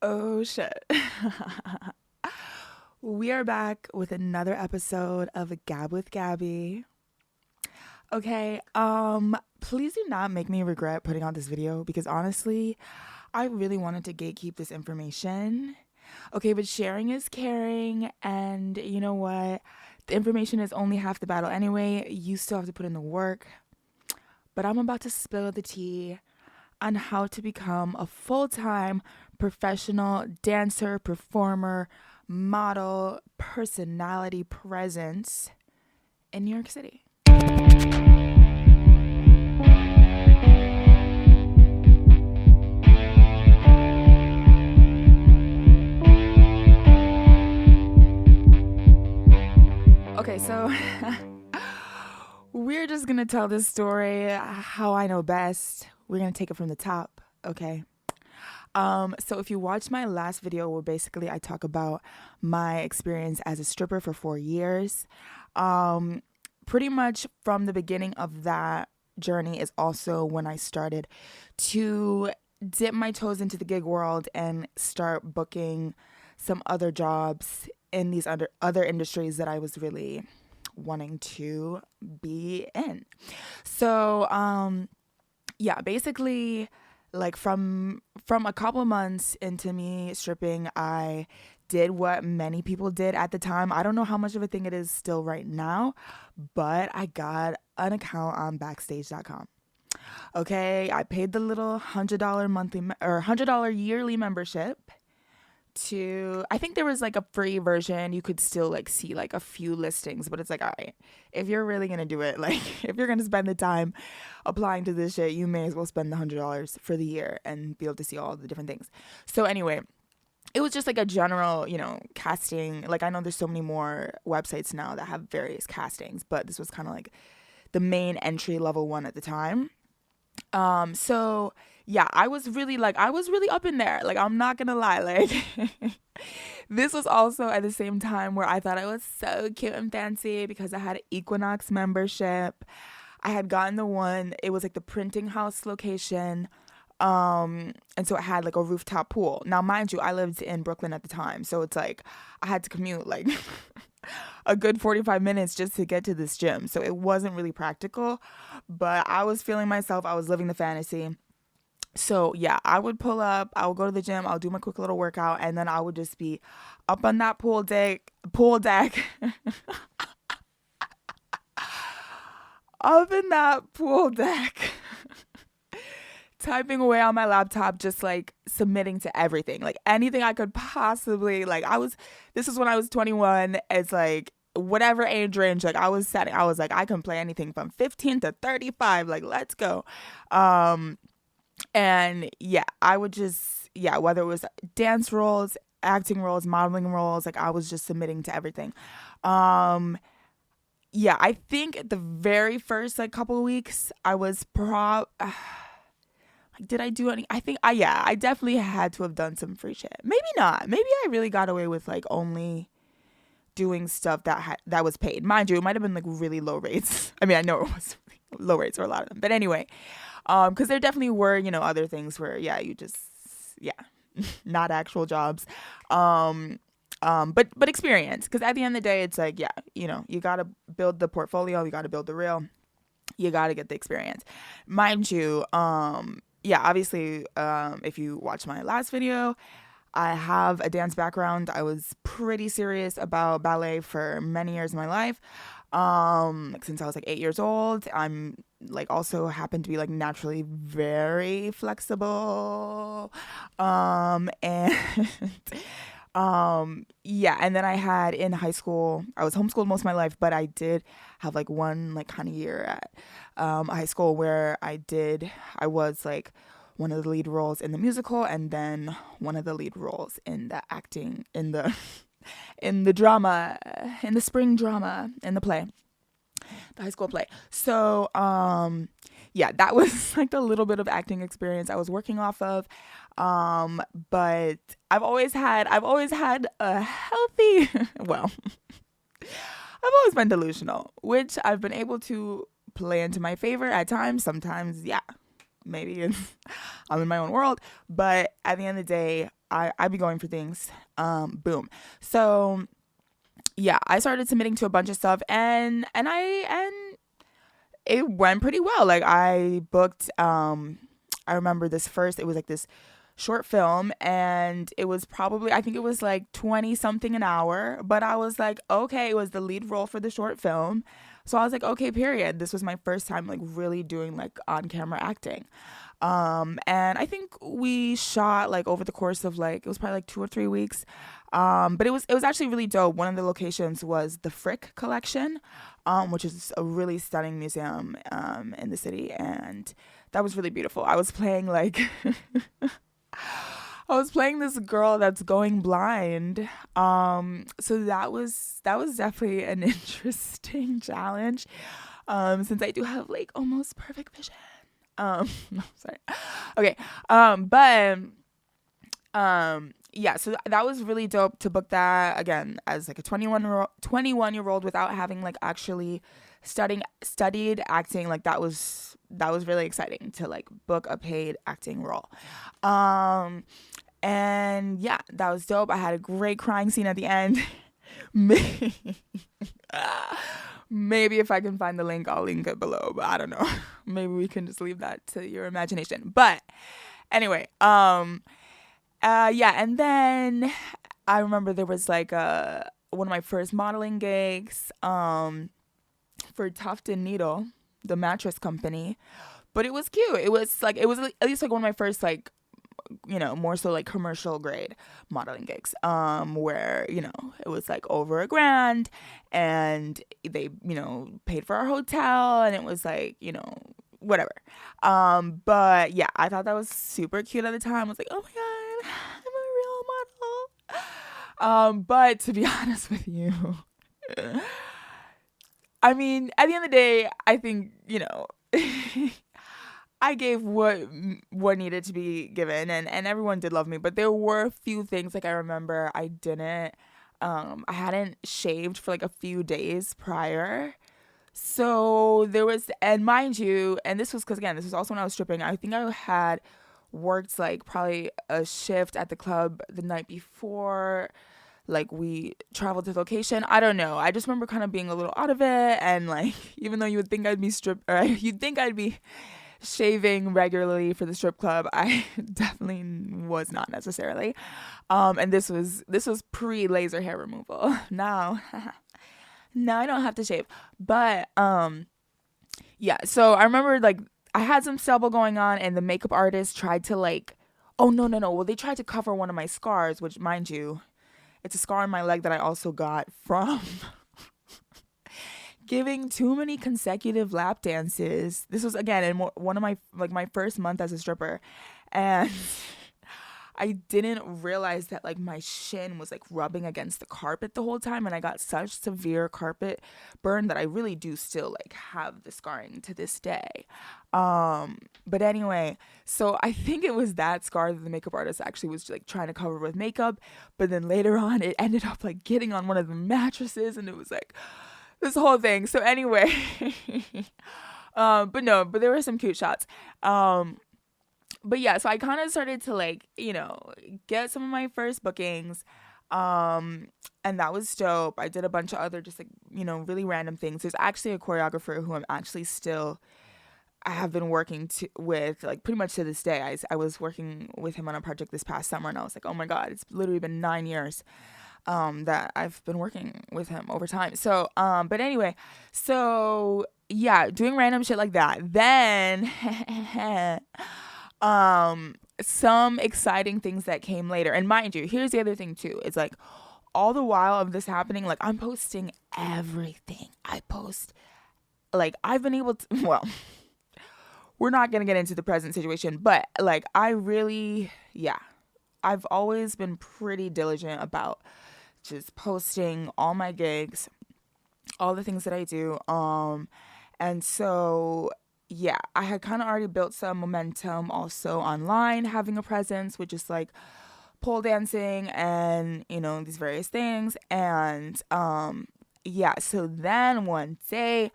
Oh shit. We are back with another episode of Gab with Gabby. Okay, please do not make me regret putting out this video because honestly, I really wanted to gatekeep this information. Okay, but sharing is caring, and you know what? The information is only half the battle anyway. You still have to put in the work. But I'm about to spill the tea on how to become a full time professional dancer, performer, model, personality presence in New York City. Okay, so we're just gonna tell this story how I know best. We're gonna take it from the top, okay? So if you watched my last video where basically I talk about my experience as a stripper for 4 years, pretty much from the beginning of that journey is also when I started to dip my toes into the gig world and start booking some other jobs in these other industries that I was really wanting to be in. So, yeah, basically like from a couple of months into me stripping, I did what many people did at the time. I don't know how much of a thing it is still right now, but I got an account on backstage.com. Okay, I paid the little $100 monthly or $100 yearly membership to, I think there was like a free version. You could still like see like a few listings, but it's like, all right, if you're really gonna do it, like if you're gonna spend the time applying to this shit, you may as well spend the $100 for the year and be able to see all the different things. So anyway, it was just like a general, casting. Like I know there's so many more websites now that have various castings, but this was kind of like the main entry level one at the time. So yeah, I was really up in there. Like I'm not gonna lie, like this was also at the same time where I thought I was so cute and fancy because I had an Equinox membership. I had gotten the one, it was like the printing house location. And so it had like a rooftop pool. Now, mind you, I lived in Brooklyn at the time, so it's like I had to commute like a good 45 minutes just to get to this gym. So it wasn't really practical, but I was feeling myself. I was living the fantasy. So yeah, I would pull up, I would go to the gym, I'll do my quick little workout, and then I would just be up on that pool deck, up in that pool deck, typing away on my laptop, just like submitting to everything, like anything I could possibly, this is when I was 21. It's like whatever age range, like I was like, I can play anything from 15 to 35, like let's go. Um, And yeah, I would just, yeah, whether it was dance roles, acting roles, modeling roles, like I was just submitting to everything. Um, yeah, I think the very first like couple of weeks, I was like, did I do any? I think yeah, I definitely had to have done some free shit. Maybe not. Maybe I really got away with like only doing stuff that was paid. Mind you, it might have been like really low rates. I mean, I know it was low rates for a lot of them, but anyway, because there definitely were, other things where, yeah, you just, yeah, not actual jobs, um, but experience. Because at the end of the day, it's like, yeah, you gotta build the portfolio, you gotta build the reel, you gotta get the experience, mind you. Yeah, obviously, if you watch my last video, I have a dance background. I was pretty serious about ballet for many years of my life. Like since I was like 8 years old. I'm like also happen to be like naturally very flexible. And yeah, and then I had in high school, I was homeschooled most of my life, but I did have like one like kind of year at high school where I was like one of the lead roles in the musical and then one of the lead roles in the acting in the in the drama, in the spring drama, in the play, the high school play. So, yeah, that was like the little bit of acting experience I was working off of. But I've always had a healthy, well, I've always been delusional, which I've been able to play into my favor at times. Sometimes, yeah, maybe I'm in my own world. But at the end of the day, I be going for things. Boom. So yeah, I started submitting to a bunch of stuff, and it went pretty well. Like I booked I remember this first, it was like this short film, and it was probably, I think it was like 20 something an hour, but I was like, okay, it was the lead role for the short film. So I was like, okay, period. This was my first time like really doing like on camera acting. And I think we shot like over the course of like, it was probably like 2 or 3 weeks. But it was actually really dope. One of the locations was the Frick collection, which is a really stunning museum in the city, and that was really beautiful. I was playing like I was playing this girl that's going blind. So that was definitely an interesting challenge. Since I do have like almost perfect vision. No, sorry. Okay. But yeah, so that was really dope to book that again as like a 21-year-old without having like actually studied acting. Like that was really exciting to like book a paid acting role. And yeah, that was dope. I had a great crying scene at the end. Maybe if I can find the link, I'll link it below, but I don't know. Maybe we can just leave that to your imagination. But anyway, yeah, and then I remember there was like one of my first modeling gigs for Tuft and Needle, the mattress company. But it was cute. It was at least like one of my first like, more so like commercial grade modeling gigs, where, it was like over $1,000, and they, paid for our hotel, and it was like, whatever. But yeah, I thought that was super cute at the time. I was like, oh my God, I'm a real model. But to be honest with you, I mean, at the end of the day, I think, I gave what needed to be given, and everyone did love me, but there were a few things like I remember I hadn't shaved for like a few days prior. So there was, and mind you, and this was because again, this was also when I was stripping. I think I had worked like probably a shift at the club the night before. Like we traveled to the location. I don't know. I just remember kind of being a little out of it, and like even though you would think I'd be you'd think I'd be shaving regularly for the strip club, I definitely was not necessarily. And this was pre laser hair removal. Now now I don't have to shave. But yeah, so I remember like I had some stubble going on, and the makeup artist tried to like, oh no, well, they tried to cover one of my scars, which mind you, it's a scar on my leg that I also got from giving too many consecutive lap dances. This was again in one of my first month as a stripper, and I didn't realize that like my shin was like rubbing against the carpet the whole time, and I got such severe carpet burn that I really do still like have the scarring to this day. But anyway, so I think it was that scar that the makeup artist actually was like trying to cover with makeup, but then later on it ended up like getting on one of the mattresses, and it was like this whole thing. So anyway, but there were some cute shots. But yeah, so I kind of started to like, get some of my first bookings. And that was dope. I did a bunch of other just like, really random things. There's actually a choreographer who I have been working with like pretty much to this day. I was working with him on a project this past summer, and I was like, oh my God, it's literally been 9 years that I've been working with him over time. So, but anyway, so yeah, doing random shit like that. Then, some exciting things that came later. And mind you, here's the other thing too. It's like all the while of this happening, like I'm posting everything. I post, like I've been able to, well, we're not going to get into the present situation, but like I've always been pretty diligent about just posting all my gigs, all the things that I do. And so, yeah, I had kind of already built some momentum also online, having a presence, which is like pole dancing and, these various things. And, yeah, so then one day,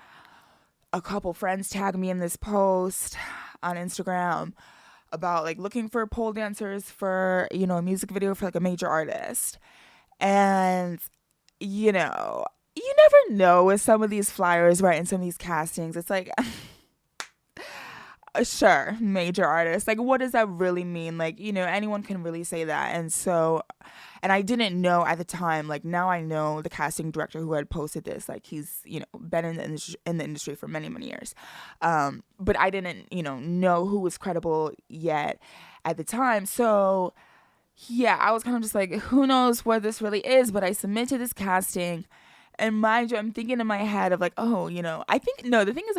a couple friends tagged me in this post on Instagram, about like looking for pole dancers for, you know, a music video for like a major artist. And, you know, you never know with some of these flyers, right? In some of these castings, it's like, sure, major artist. Like, what does that really mean? Like, you know, anyone can really say that. And so, and I didn't know at the time. Like, now I know the casting director who had posted this. Like, he's, you know, been in the industry for many, many years. But I didn't, you know who was credible yet at the time. So, yeah, I was kind of just like, who knows what this really is? But I submit to this casting. And mind you, I'm thinking in my head of like, oh, you know, I think, no, the thing is,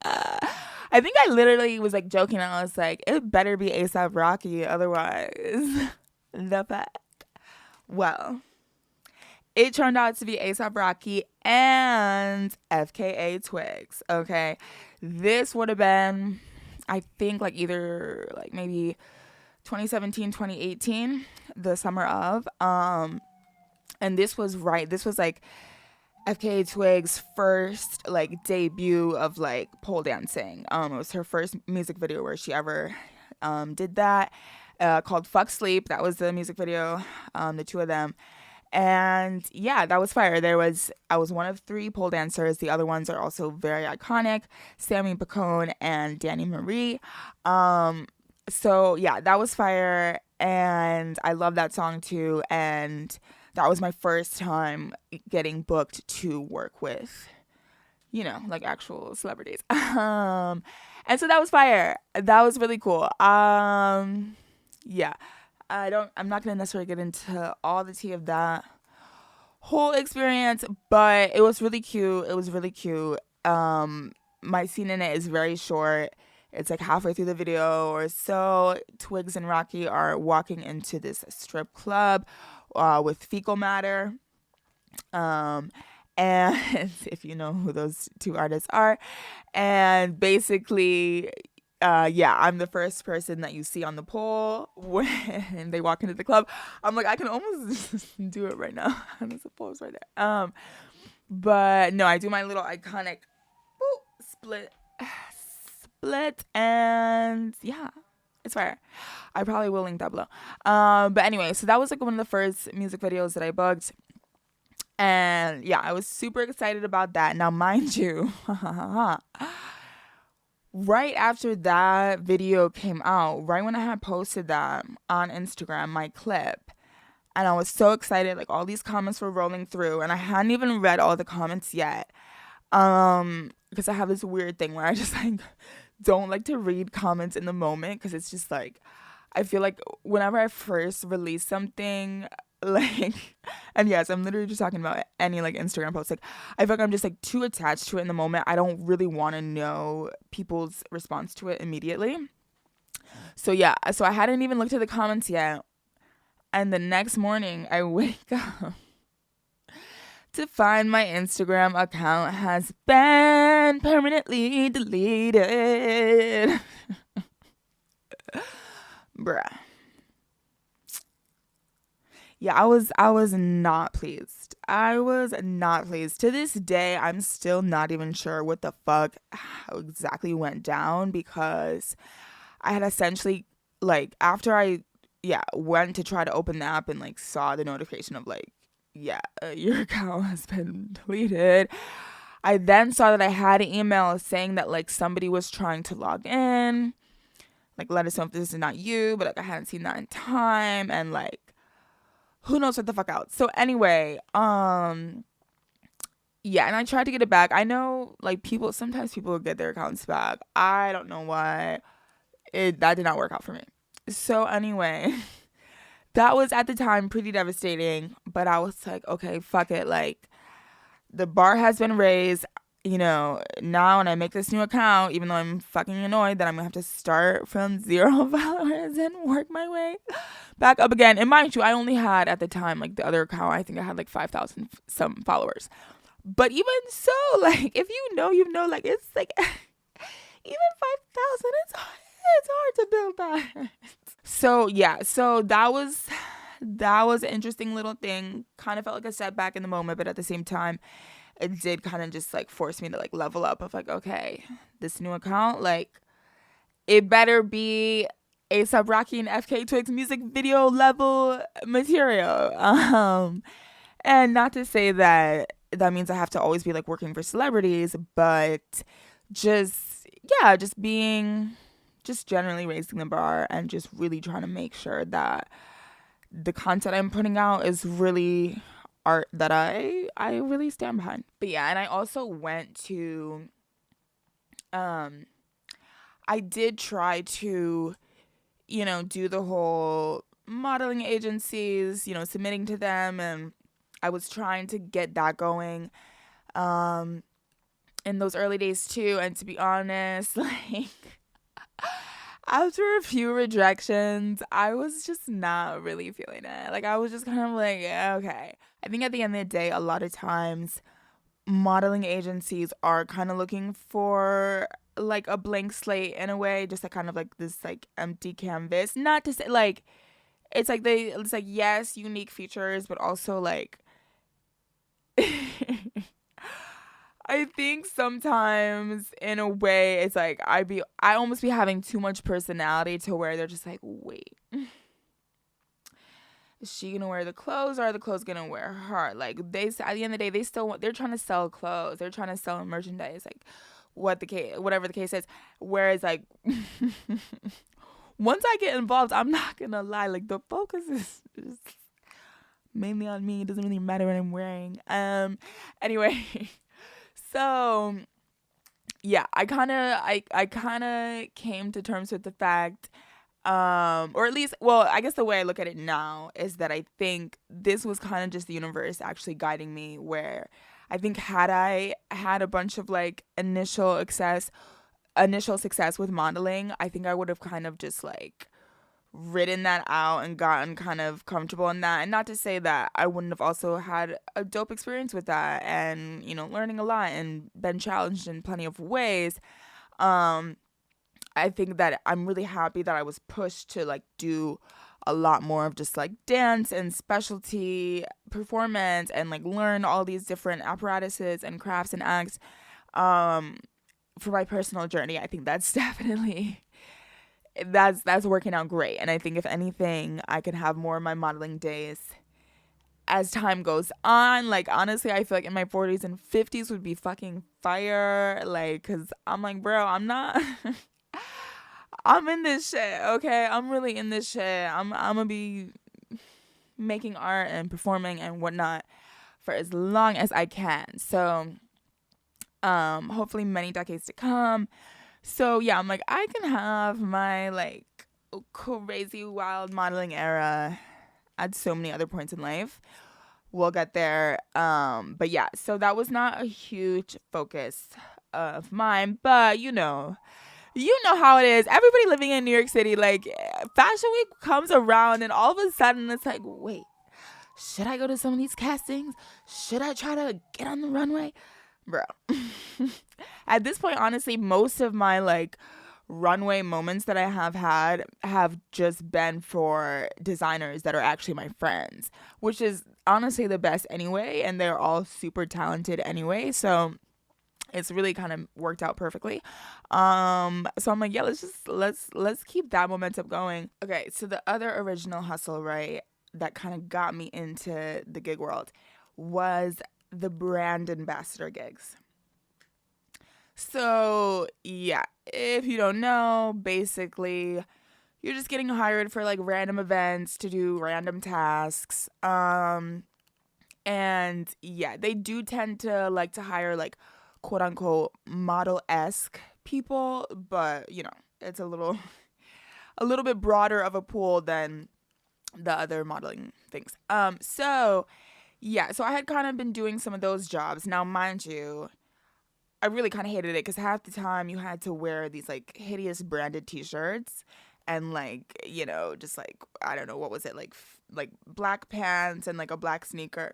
I think I literally was like joking. I was like, it better be A$AP Rocky, otherwise, the fuck. Well, it turned out to be A$AP Rocky and FKA Twigs. Okay, this would have been, I think, like either like maybe 2017, 2018, the summer of. And this was like FKA Twigs' first like debut of like pole dancing. It was her first music video where she ever did that, called Fuck Sleep. That was the music video, the two of them. And yeah, that was fire. I was one of 3 pole dancers. The other ones are also very iconic: Sammy Bacone and Danny Marie. So yeah, that was fire. And I love that song too. And that was my first time getting booked to work with, you know, like actual celebrities. And so that was fire. That was really cool. Yeah. I'm not going to necessarily get into all the tea of that whole experience, but it was really cute. My scene in it is very short. It's like halfway through the video or so. Twigs and Rocky are walking into this strip club with fecal matter. And if you know who those 2 artists are. And basically, yeah, I'm the first person that you see on the pole when they walk into the club. I'm like, I can almost do it right now. There's a pose right there. But no, I do my little iconic split, and yeah, it's fire. I probably will link that below. But anyway, so that was like one of the first music videos that I booked. And yeah, I was super excited about that. Now, mind you, right after that video came out, right when I had posted that on Instagram, my clip, and I was so excited, like all these comments were rolling through, and I hadn't even read all the comments yet. Because I have this weird thing where I just like don't like to read comments in the moment, because it's just like, I feel like whenever I first release something, like, and yes, I'm literally just talking about any like Instagram post, like I feel like I'm just like too attached to it in the moment. I don't really want to know people's response to it immediately. So yeah, so I hadn't even looked at the comments yet, and the next morning I wake up to find my Instagram account has been permanently deleted. Bruh. Yeah, I was not pleased. I was not pleased. To this day, I'm still not even sure what the fuck how exactly went down, because I had essentially, like, after I went to try to open the app and like saw the notification of like, your account has been deleted, I then saw that I had an email saying that like somebody was trying to log in, like let us know if this is not you, but like I hadn't seen that in time, and like who knows what the fuck out. So anyway, yeah, and I tried to get it back. I know like sometimes people will get their accounts back. I don't know why that did not work out for me. So anyway, that was at the time pretty devastating, but I was like, okay, fuck it. Like, the bar has been raised, you know, now when I make this new account, even though I'm fucking annoyed that I'm gonna have to start from 0 followers and work my way back up again. And mind you, I only had at the time, like the other account, I think I had like 5,000 some followers. But even so, like, if you know, like, it's like, even 5,000, it's hard to build that. So yeah, so that was an interesting little thing. Kind of felt like a setback in the moment, but at the same time, it did kind of just like force me to like level up of like, okay, this new account, like, it better be A$AP Rocky and FK Twigs music video level material. And not to say that that means I have to always be like working for celebrities, but just, yeah, just being, just generally raising the bar and just really trying to make sure that the content I'm putting out is really art that I really stand behind. But yeah, and I also went to um I did try to, do the whole modeling agencies, submitting to them, and I was trying to get that going um in those early days too, and to be honest, like after a few rejections, I was just not really feeling it. Like I was just kind of like, yeah, okay. I think at the end of the day, a lot of times modeling agencies are kind of looking for like a blank slate in a way, just like kind of like this like empty canvas. Not to say like it's like yes, unique features, but also like I think sometimes in a way it's like I almost be having too much personality to where they're just like, wait, is she gonna wear the clothes or are the clothes gonna wear her? Like they at the end of the day they're trying to sell clothes, they're trying to sell merchandise, like whatever the case is. Whereas like once I get involved, I'm not gonna lie, like the focus is mainly on me. It doesn't really matter what I'm wearing. Anyway. So yeah, I kind of came to terms with the fact, or at least, well, I guess the way I look at it now is that I think this was kind of just the universe actually guiding me, where I think had I had a bunch of like initial success with modeling, I think I would have kind of just like ridden that out and gotten kind of comfortable in that. And not to say that I wouldn't have also had a dope experience with that and, learning a lot and been challenged in plenty of ways. I think that I'm really happy that I was pushed to like do a lot more of just like dance and specialty performance and like learn all these different apparatuses and crafts and acts for my personal journey. I think that's definitely that's working out great. And I think if anything, I could have more of my modeling days as time goes on. Like honestly, I feel like in my 40s and 50s would be fucking fire. Like, cause I'm like, bro, I'm not. I'm in this shit, okay? I'm really in this shit. I'm gonna be making art and performing and whatnot for as long as I can. So, hopefully many decades to come. So yeah, I'm like, I can have my like crazy wild modeling era at so many other points in life. We'll get there. But yeah, so that was not a huge focus of mine, but you know how it is. Everybody living in New York City, like Fashion Week comes around and all of a sudden it's like, wait, should I go to some of these castings? Should I try to get on the runway? Bro. At this point, honestly, most of my like runway moments that I have had have just been for designers that are actually my friends, which is honestly the best anyway, and they're all super talented anyway. So it's really kind of worked out perfectly. So I'm like, yeah, let's keep that momentum going. Okay, so the other original hustle, right, that kind of got me into the gig world was the brand ambassador gigs. So, yeah, if you don't know, basically you're just getting hired for like random events to do random tasks. And yeah, they do tend to like to hire like quote unquote model-esque people, but it's a little bit broader of a pool than the other modeling things. So yeah, so I had kind of been doing some of those jobs. Now, mind you, I really kind of hated it because half the time you had to wear these like hideous branded t-shirts and like, just like, I don't know, what was it? Like black pants and like a black sneaker,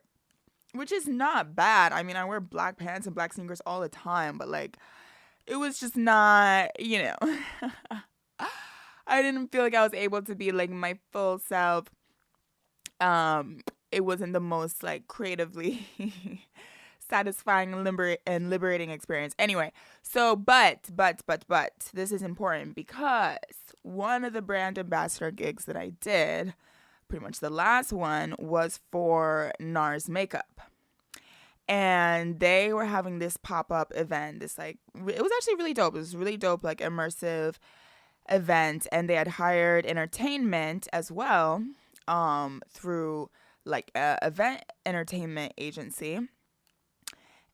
which is not bad. I mean, I wear black pants and black sneakers all the time, but like, it was just not, I didn't feel like I was able to be like my full self. It wasn't the most like creatively satisfying and liberating experience. Anyway, so but this is important because one of the brand ambassador gigs that I did, pretty much the last one, was for NARS Makeup. And they were having this pop-up event. This it was actually really dope. It was really dope, like immersive event, and they had hired entertainment as well, through like a event entertainment agency.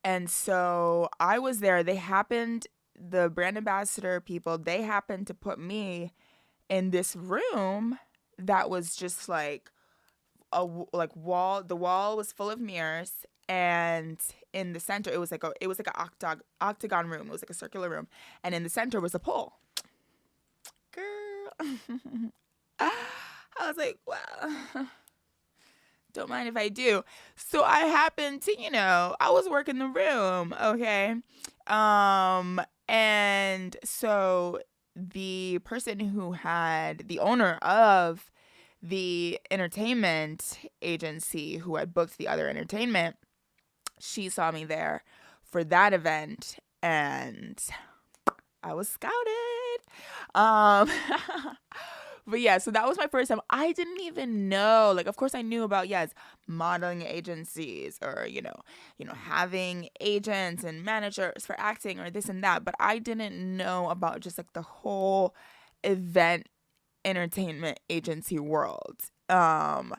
And so I was there. The brand ambassador people, they happened to put me in this room that was just like wall. The wall was full of mirrors, and in the center it was like an octagon room. It was like a circular room, and in the center was a pole. Girl, I was like, well, don't mind if I do. So I happened to, I was working the room, okay? And so the person the owner of the entertainment agency who had booked the other entertainment, she saw me there for that event, and I was scouted. But yeah, so that was my first time. I didn't even know, like, of course I knew about, yes, modeling agencies or, having agents and managers for acting or this and that. But I didn't know about just like the whole event entertainment agency world. And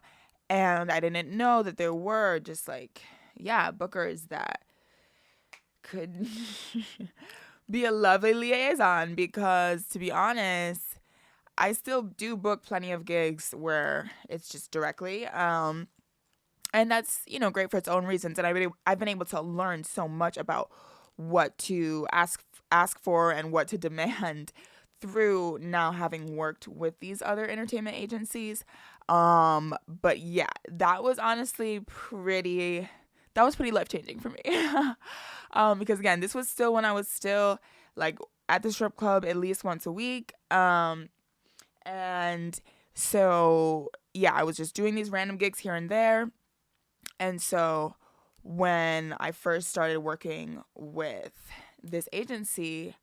I didn't know that there were just like, bookers that could be a lovely liaison, because to be honest, I still do book plenty of gigs where it's just directly. And that's, great for its own reasons. And I've been able to learn so much about what to ask for and what to demand through now having worked with these other entertainment agencies. But yeah, that was honestly pretty life-changing for me. Because again, this was still when I was still like at the strip club at least once a week. And so, I was just doing these random gigs here and there. And so when I first started working with this agency,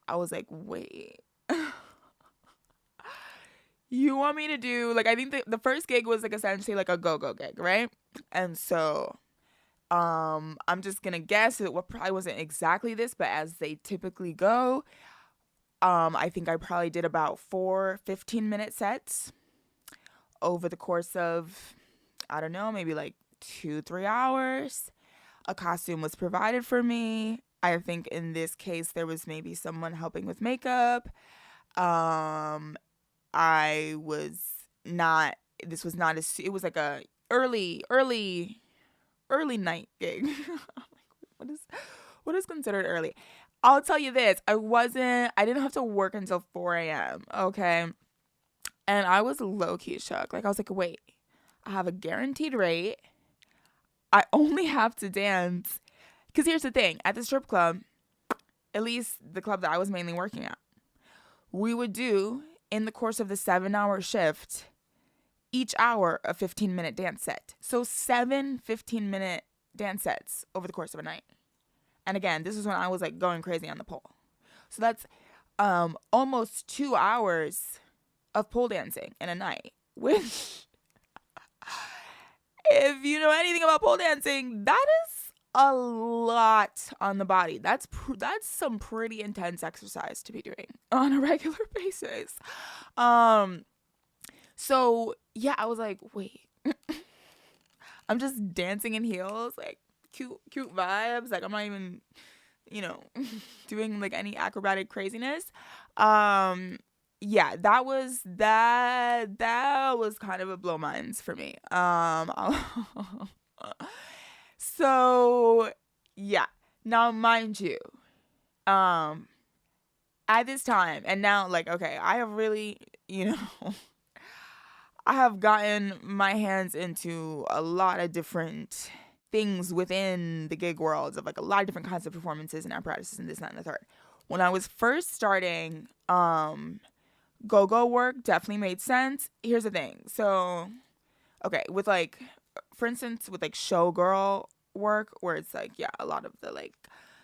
I was like, wait, you want me to do, like, I think the first gig was like essentially like a go-go gig, right? And so I'm just going to guess it probably wasn't exactly this, but as they typically go, I think I probably did about 4 15-minute sets over the course of, I don't know, maybe like 2-3 hours. A costume was provided for me. I think in this case there was maybe someone helping with makeup. It was like a early night gig. What is considered early? I'll tell you this, I didn't have to work until 4 a.m., okay? And I was low-key shocked. Like, I was like, wait, I have a guaranteed rate. I only have to dance. Because here's the thing, at the strip club, at least the club that I was mainly working at, we would do, in the course of the 7-hour shift, each hour a 15-minute dance set. So 7 15-minute dance sets over the course of a night. And again, this is when I was like going crazy on the pole. So that's almost 2 hours of pole dancing in a night, which, if you know anything about pole dancing, that is a lot on the body. That's some pretty intense exercise to be doing on a regular basis. So yeah, I was like, wait, I'm just dancing in heels, like cute vibes. Like, I'm not even, doing like any acrobatic craziness. That was kind of a blow minds for me. So yeah, now mind you, at this time, and now, like, okay, I have really, I have gotten my hands into a lot of different things within the gig worlds of like a lot of different kinds of performances and apparatuses and this, that, and the third. When I was first starting, go-go work definitely made sense. Here's the thing. So, okay, with like, for instance, with like showgirl work, where it's like, yeah, a lot of the like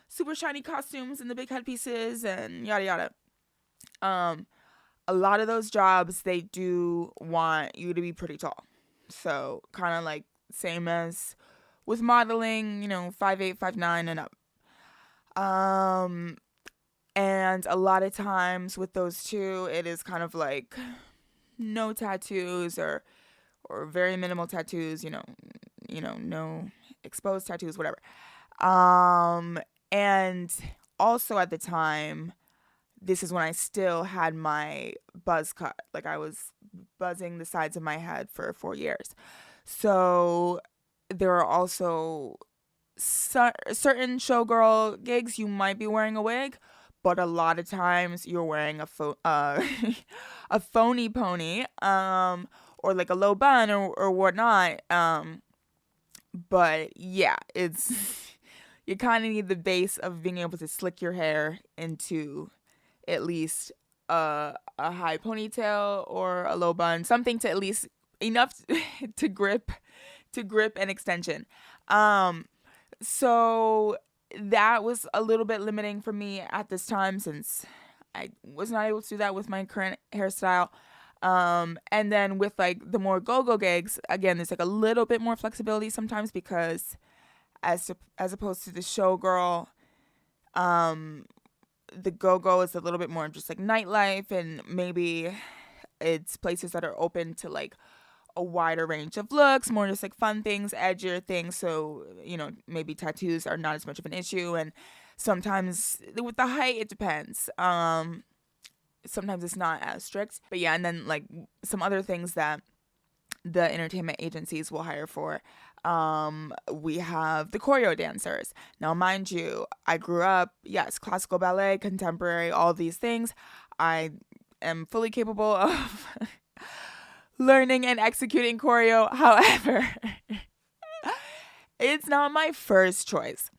super shiny costumes and the big headpieces and yada yada. A lot of those jobs, they do want you to be pretty tall. So kind of like same as with modeling, 5'8", 5'9", and up. And a lot of times with those two, it is kind of like no tattoos or very minimal tattoos, no exposed tattoos, whatever. And also at the time, this is when I still had my buzz cut. Like I was buzzing the sides of my head for 4 years. So there are also certain showgirl gigs you might be wearing a wig, but a lot of times you're wearing a a phony pony, or like a low bun or whatnot. But yeah, it's you kind of need the base of being able to slick your hair into at least a high ponytail or a low bun, something to at least enough to grip an extension. So that was a little bit limiting for me at this time, since I was not able to do that with my current hairstyle. And then with like the more go-go gigs, again, there's like a little bit more flexibility sometimes, because as opposed to the showgirl, the go-go is a little bit more just like nightlife, and maybe it's places that are open to like a wider range of looks, more just like fun things, edgier things. So, maybe tattoos are not as much of an issue. And sometimes with the height, it depends. Sometimes it's not as strict. But yeah, and then like some other things that the entertainment agencies will hire for. We have the choreo dancers. Now, mind you, I grew up, yes, classical ballet, contemporary, all these things. I am fully capable of learning and executing choreo. However, it's not my first choice.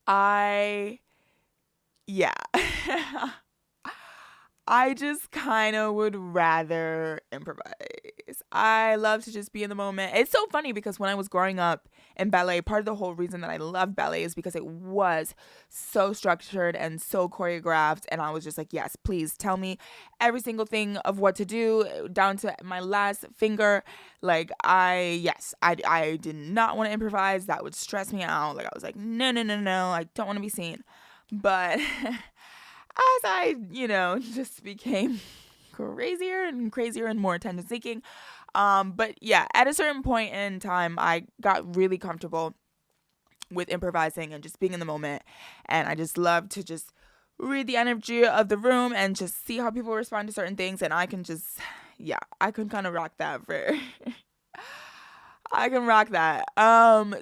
I just kind of would rather improvise. I love to just be in the moment. It's so funny because when I was growing up in ballet, part of the whole reason that I loved ballet is because it was so structured and so choreographed. And I was just like, yes, please tell me every single thing of what to do down to my last finger. Like, I did not want to improvise. That would stress me out. Like, I was like, no, I don't want to be seen. But as I, just became crazier and more attention seeking. But yeah, at a certain point in time, I got really comfortable with improvising and just being in the moment. And I just love to just read the energy of the room and just see how people respond to certain things. And I can kind of rock that I can rock that.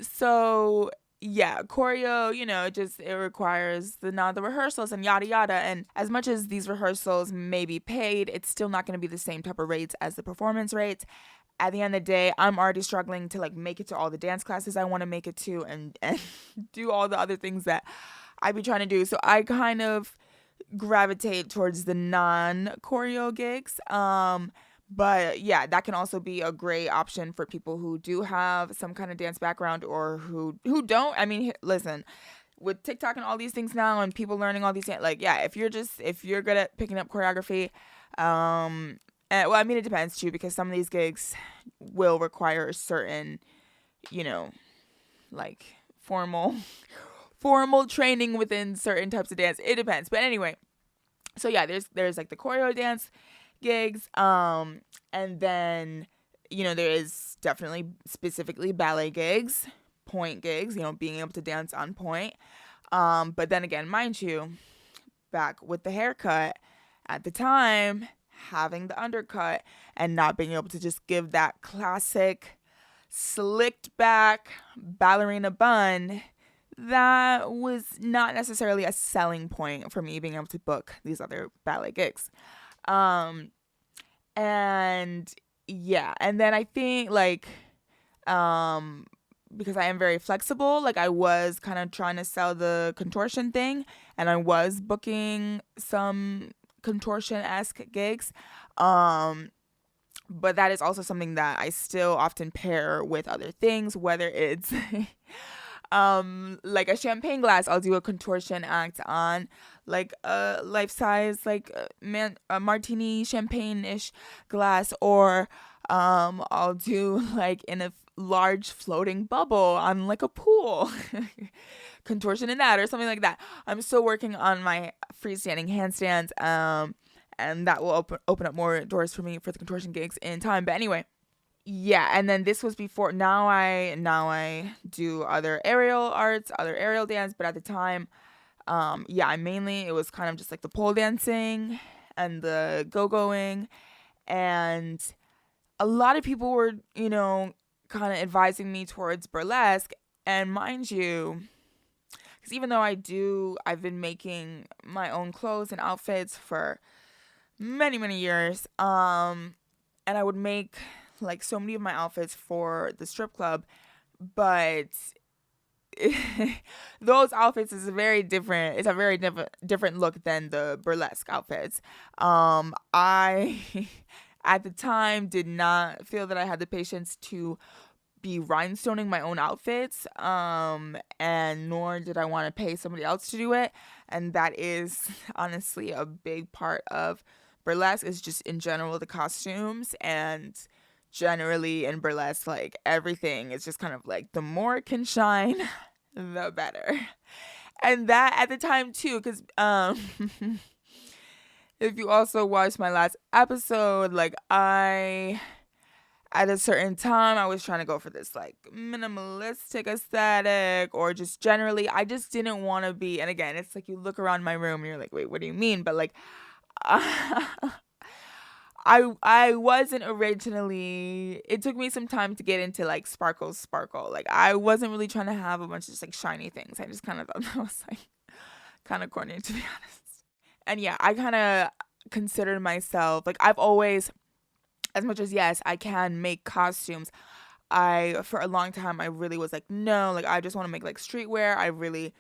So yeah, choreo, it requires the rehearsals and yada yada. And as much as these rehearsals may be paid, it's still not going to be the same type of rates as the performance rates. At the end of the day, I'm already struggling to like make it to all the dance classes I want to make it to, and do all the other things that I be trying to do. So I kind of gravitate towards the non-choreo gigs. But yeah, that can also be a great option for people who do have some kind of dance background or who don't. I mean, listen, with TikTok and all these things now and people learning all these, like, yeah, if you're good at picking up choreography, well, I mean, it depends too, because some of these gigs will require certain, like formal training within certain types of dance. It depends. But anyway, so yeah, there's like the choreo dance gigs, and then there is definitely specifically ballet gigs, point gigs, being able to dance on point. But then again, mind you, back with the haircut at the time, having the undercut and not being able to just give that classic slicked back ballerina bun, that was not necessarily a selling point for me being able to book these other ballet gigs. And yeah, and then I think like, because I am very flexible, like I was kind of trying to sell the contortion thing, and I was booking some contortion-esque gigs. But that is also something that I still often pair with other things, whether it's like a champagne glass, I'll do a contortion act on. Like a life size, like a martini champagne-ish glass, or I'll do like in a large floating bubble on like a pool. Contortion in that or something like that. I'm still working on my freestanding handstands, and that will open up more doors for me for the contortion gigs in time. But anyway, yeah, and then this was before. Now I do other aerial arts, other aerial dance, but at the time, yeah, it was kind of just like the pole dancing and the go-going, and a lot of people were, kind of advising me towards burlesque. And mind you, because even though I've been making my own clothes and outfits for many, many years, and I would make like so many of my outfits for the strip club, but those outfits is it's a very different look than the burlesque outfits. I at the time did not feel that I had the patience to be rhinestoning my own outfits, and nor did I want to pay somebody else to do it. And that is honestly a big part of burlesque, is just in general the costumes. And generally in burlesque, like everything is just kind of like the more it can shine, the better. And that at the time too, because if you also watched my last episode, like at a certain time, I was trying to go for this like minimalistic aesthetic, or just generally, I just didn't want to be. And again, it's like you look around my room and you're like, wait, what do you mean? But like, I wasn't originally. It took me some time to get into like sparkle. Like I wasn't really trying to have a bunch of just like shiny things. I just kind of thought that was like kind of corny, to be honest. And yeah, I kind of considered myself like, I've always, as much as yes, I can make costumes, for a long time I really was like, no, like I just want to make like streetwear. I really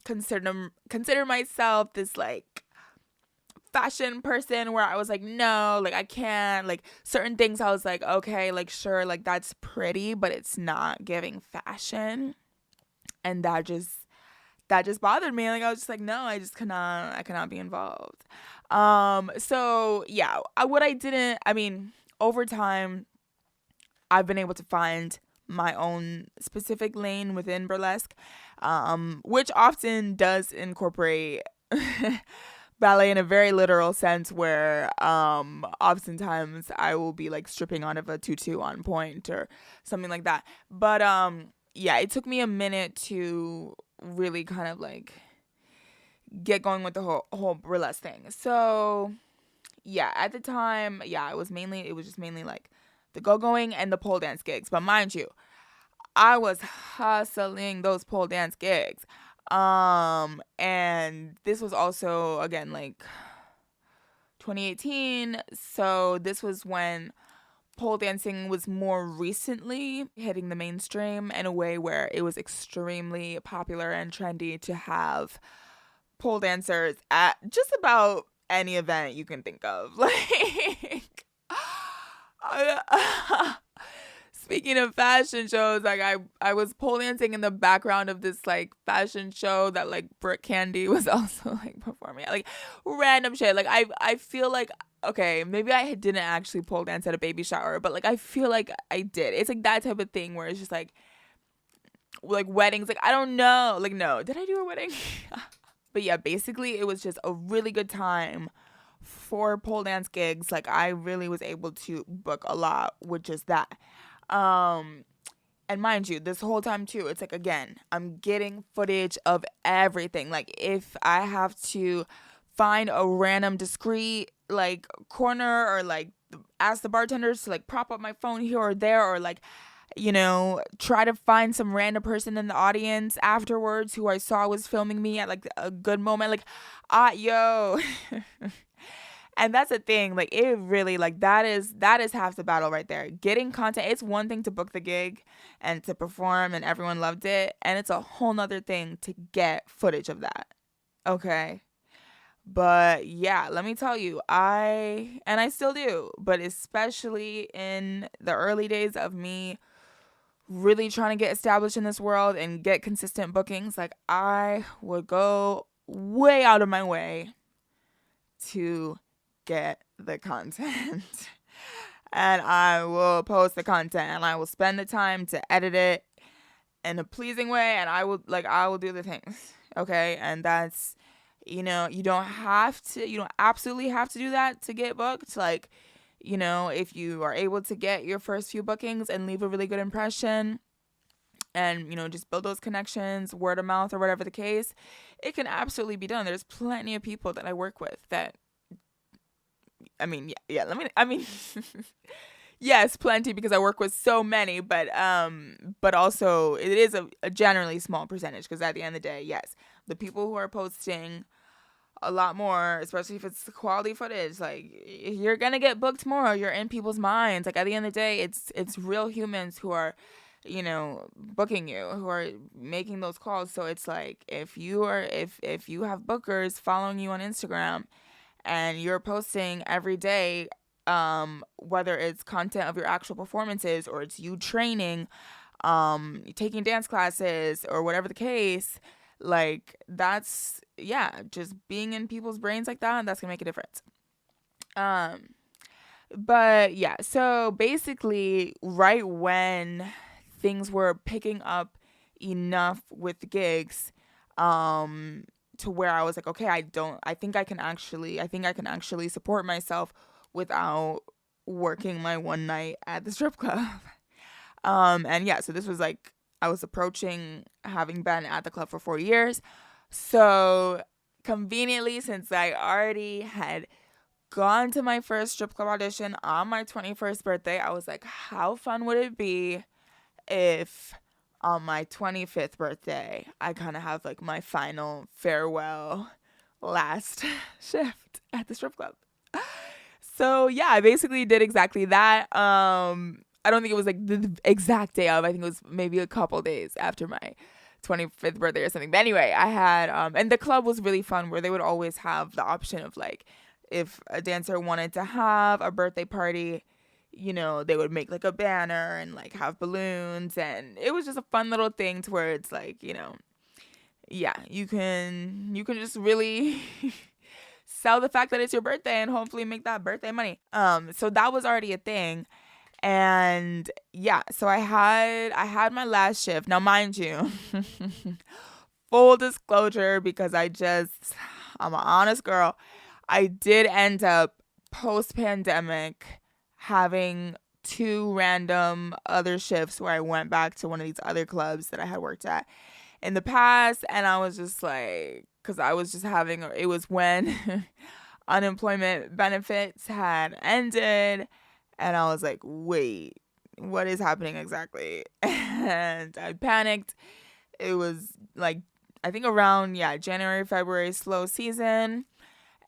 consider myself this like fashion person, where I was like, no, like I can't, like certain things I was like, okay, like sure, like that's pretty, but it's not giving fashion. And that just bothered me. Like I was just like, no, I cannot be involved. So yeah, over time, I've been able to find my own specific lane within burlesque, which often does incorporate ballet in a very literal sense, where oftentimes I will be like stripping out of a tutu on point or something like that. But yeah, it took me a minute to really kind of like get going with the whole burlesque thing. So yeah, at the time, yeah, it was just mainly like the go-going and the pole dance gigs. But mind you, I was hustling those pole dance gigs. And this was also, again, like 2018. So this was when pole dancing was more recently hitting the mainstream in a way where it was extremely popular and trendy to have pole dancers at just about any event you can think of. Like, speaking of fashion shows, like I was pole dancing in the background of this like fashion show that like Brooke Candy was also like performing at, like random shit. Like I feel like, okay, maybe I didn't actually pole dance at a baby shower, but like I feel like I did. It's like that type of thing where it's just like weddings. Like I don't know. Like no, did I do a wedding? But yeah, basically it was just a really good time for pole dance gigs. Like I really was able to book a lot with just that. And mind you, this whole time too, it's like, again, I'm getting footage of everything. Like if I have to find a random discreet like corner, or like ask the bartenders to like prop up my phone here or there, or like, try to find some random person in the audience afterwards who I saw was filming me at like a good moment. Like, yo. And that's the thing, like it really, like that is half the battle right there. Getting content, it's one thing to book the gig and to perform and everyone loved it, and it's a whole nother thing to get footage of that. Okay. But yeah, let me tell you, I still do, but especially in the early days of me really trying to get established in this world and get consistent bookings, like I would go way out of my way to get the content. And I will post the content and I will spend the time to edit it in a pleasing way, and I will do the things. Okay? And that's, you don't absolutely have to do that to get booked. Like, if you are able to get your first few bookings and leave a really good impression and, just build those connections, word of mouth or whatever the case, it can absolutely be done. There's plenty of people that I work with that, yes, plenty, because I work with so many, but also it is a generally small percentage, because at the end of the day, yes, the people who are posting a lot more, especially if it's quality footage, like, you're gonna get booked more. You're in people's minds. Like, at the end of the day, it's real humans who are, booking you, who are making those calls. So it's like, if you have bookers following you on Instagram and you're posting every day, whether it's content of your actual performances or it's you training, taking dance classes or whatever the case, like, that's, just being in people's brains like that, that's gonna make a difference. But yeah, so basically right when things were picking up enough with the gigs, to where I was like, okay, I think I can actually support myself without working my one night at the strip club. And yeah, so this was like, I was approaching having been at the club for 4 years. So conveniently, since I already had gone to my first strip club audition on my 21st birthday, I was like, how fun would it be if on my 25th birthday, I kind of have like my final farewell last shift at the strip club. So yeah, I basically did exactly that. I don't think it was like the exact day of. I think it was maybe a couple days after my 25th birthday or something. But anyway, I had, and the club was really fun, where they would always have the option of, like, if a dancer wanted to have a birthday party, they would make like a banner and like have balloons, and it was just a fun little thing to where it's like, yeah, you can just really sell the fact that it's your birthday and hopefully make that birthday money. So that was already a thing. And yeah, so I had my last shift. Now, mind you, full disclosure, because I'm an honest girl, I did end up post-pandemic having 2 random other shifts where I went back to one of these other clubs that I had worked at in the past. And I was just like, because I was just it was when unemployment benefits had ended. And I was like, wait, what is happening exactly? And I panicked. It was like, I think around, January, February, slow season.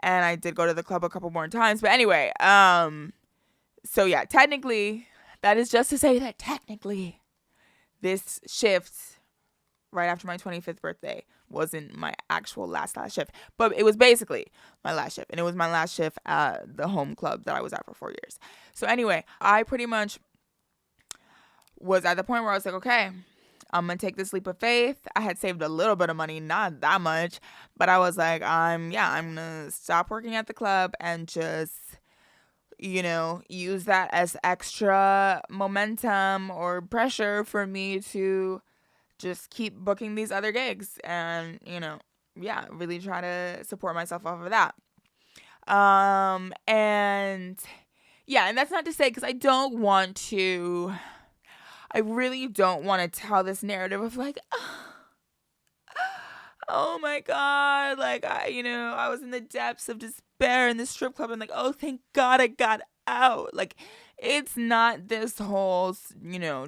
And I did go to the club a couple more times. But anyway, so yeah, technically, that is just to say that technically this shift right after my 25th birthday wasn't my actual last shift. But it was basically my last shift. And it was my last shift at the home club that I was at for 4 years. So anyway, I pretty much was at the point where I was like, okay, I'm going to take this leap of faith. I had saved a little bit of money, not that much. But I was like, I'm going to stop working at the club and just, use that as extra momentum or pressure for me to just keep booking these other gigs and, really try to support myself off of that. And yeah, and that's not to say, because I really don't want to tell this narrative of like, oh my God, like, I was in the depths of despair in the strip club and like, oh, thank God I got out. Like, it's not this whole,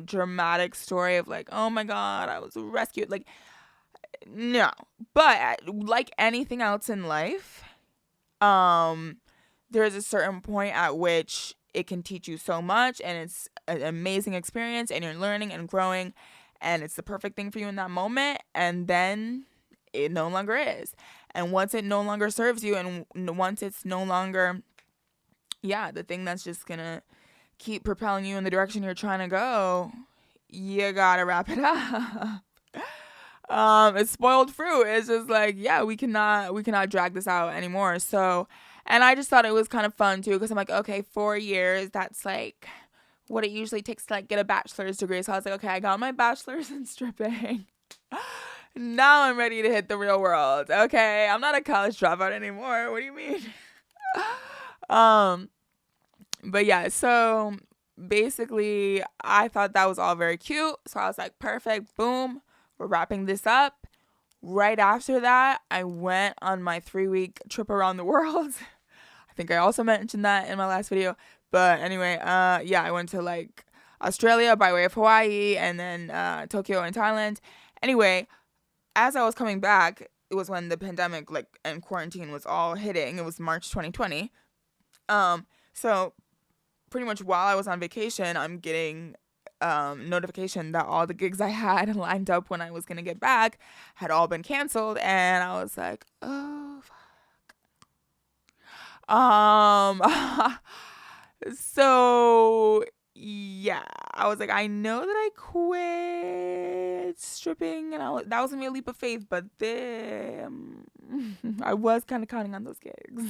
dramatic story of like, oh my God, I was rescued. Like, no. But like anything else in life, there's a certain point at which it can teach you so much, and it's an amazing experience, and you're learning and growing, and it's the perfect thing for you in that moment, and then it no longer is. And once it no longer serves you, and once it's no longer, the thing that's just gonna keep propelling you in the direction you're trying to go, you gotta wrap it up. It's spoiled fruit. It's just like, yeah, we cannot drag this out anymore. So, and I just thought it was kind of fun too, because I'm like, okay, 4 years, that's like what it usually takes to like get a bachelor's degree. So I was like, okay, I got my bachelor's in stripping. Now I'm ready to hit the real world. Okay, I'm not a college dropout anymore. What do you mean? um, but yeah, so basically I thought that was all very cute. So I was like, perfect, boom, we're wrapping this up. Right after that, I went on my 3-week trip around the world. I think I also mentioned that in my last video. But anyway, yeah, I went to like Australia by way of Hawaii, and then Tokyo and Thailand. Anyway, as I was coming back, it was when the pandemic like and quarantine was all hitting. It was March 2020. So pretty much while I was on vacation, I'm getting notification that all the gigs I had lined up when I was gonna get back had all been canceled, and I was like, oh fuck. So yeah, I was like, I know that I quit stripping, and that was gonna be a leap of faith, but then I was kind of counting on those gigs.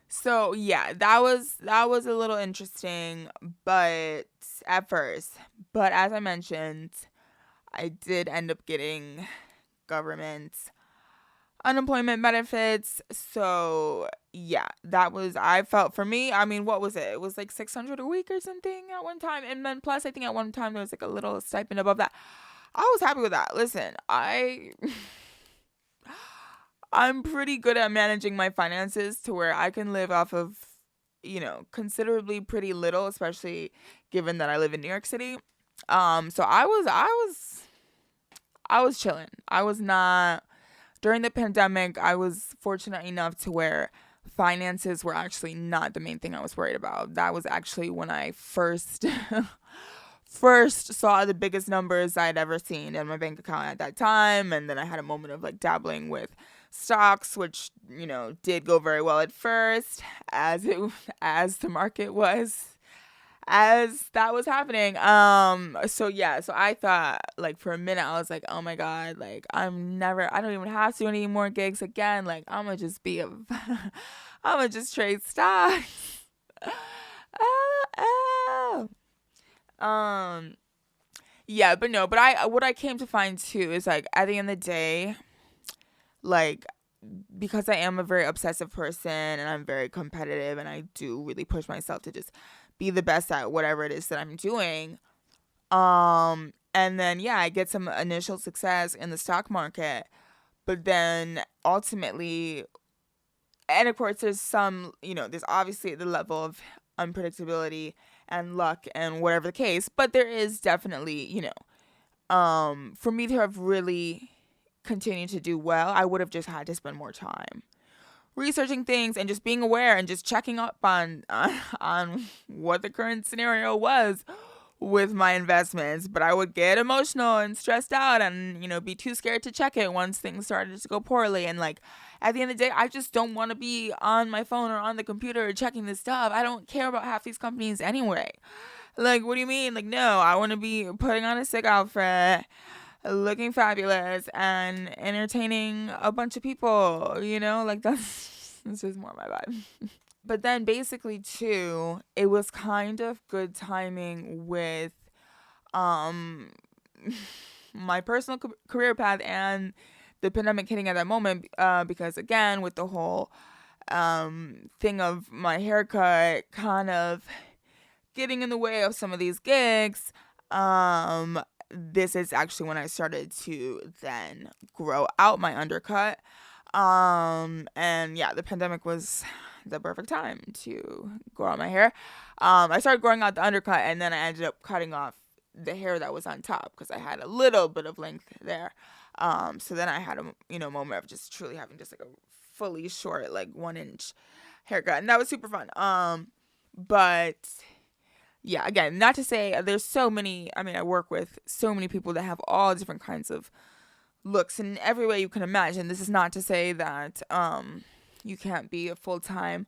So yeah, that was a little interesting, but at first, but as I mentioned, I did end up getting government unemployment benefits. So yeah, I felt, for me, I mean, what was it? It was like $600 a week or something at one time. And then plus, I think at one time there was like a little stipend above that. I was happy with that. Listen, I'm pretty good at managing my finances to where I can live off of, considerably pretty little, especially given that I live in New York City. So I was chilling. I was not, during the pandemic, I was fortunate enough to where finances were actually not the main thing I was worried about. That was actually when I first saw the biggest numbers I'd ever seen in my bank account at that time. And then I had a moment of like dabbling with stocks, which, did go very well at first as the market was, as that was happening. So I thought, like, for a minute I was like, oh my god, like, I don't even have to do any more gigs again. Like, I'm gonna just trade stocks. Yeah, but no, what I came to find too is, like, at the end of the day, like, because I am a very obsessive person and I'm very competitive and I do really push myself to just be the best at whatever it is that I'm doing. And then, yeah, I get some initial success in the stock market, but then ultimately, and of course there's there's obviously the level of unpredictability and luck and whatever the case, but there is definitely, for me to have really continue to do well, I would have just had to spend more time researching things and just being aware and just checking up on what the current scenario was with my investments. But I would get emotional and stressed out and, be too scared to check it once things started to go poorly. And, like, at the end of the day, I just don't want to be on my phone or on the computer checking this stuff. I don't care about half these companies anyway. Like, what do you mean? Like, no, I want to be putting on a sick outfit, looking fabulous, and entertaining a bunch of people, like, that's just more my vibe. But then basically too, it was kind of good timing with my personal career path and the pandemic hitting at that moment, because again, with the whole thing of my haircut kind of getting in the way of some of these gigs, this is actually when I started to then grow out my undercut. And yeah, the pandemic was the perfect time to grow out my hair. I started growing out the undercut, and then I ended up cutting off the hair that was on top because I had a little bit of length there. So then I had a moment of just truly having just like a fully short, like 1-inch haircut, and that was super fun. But yeah, again, not to say there's so many, I work with so many people that have all different kinds of looks in every way you can imagine. This is not to say that you can't be a full-time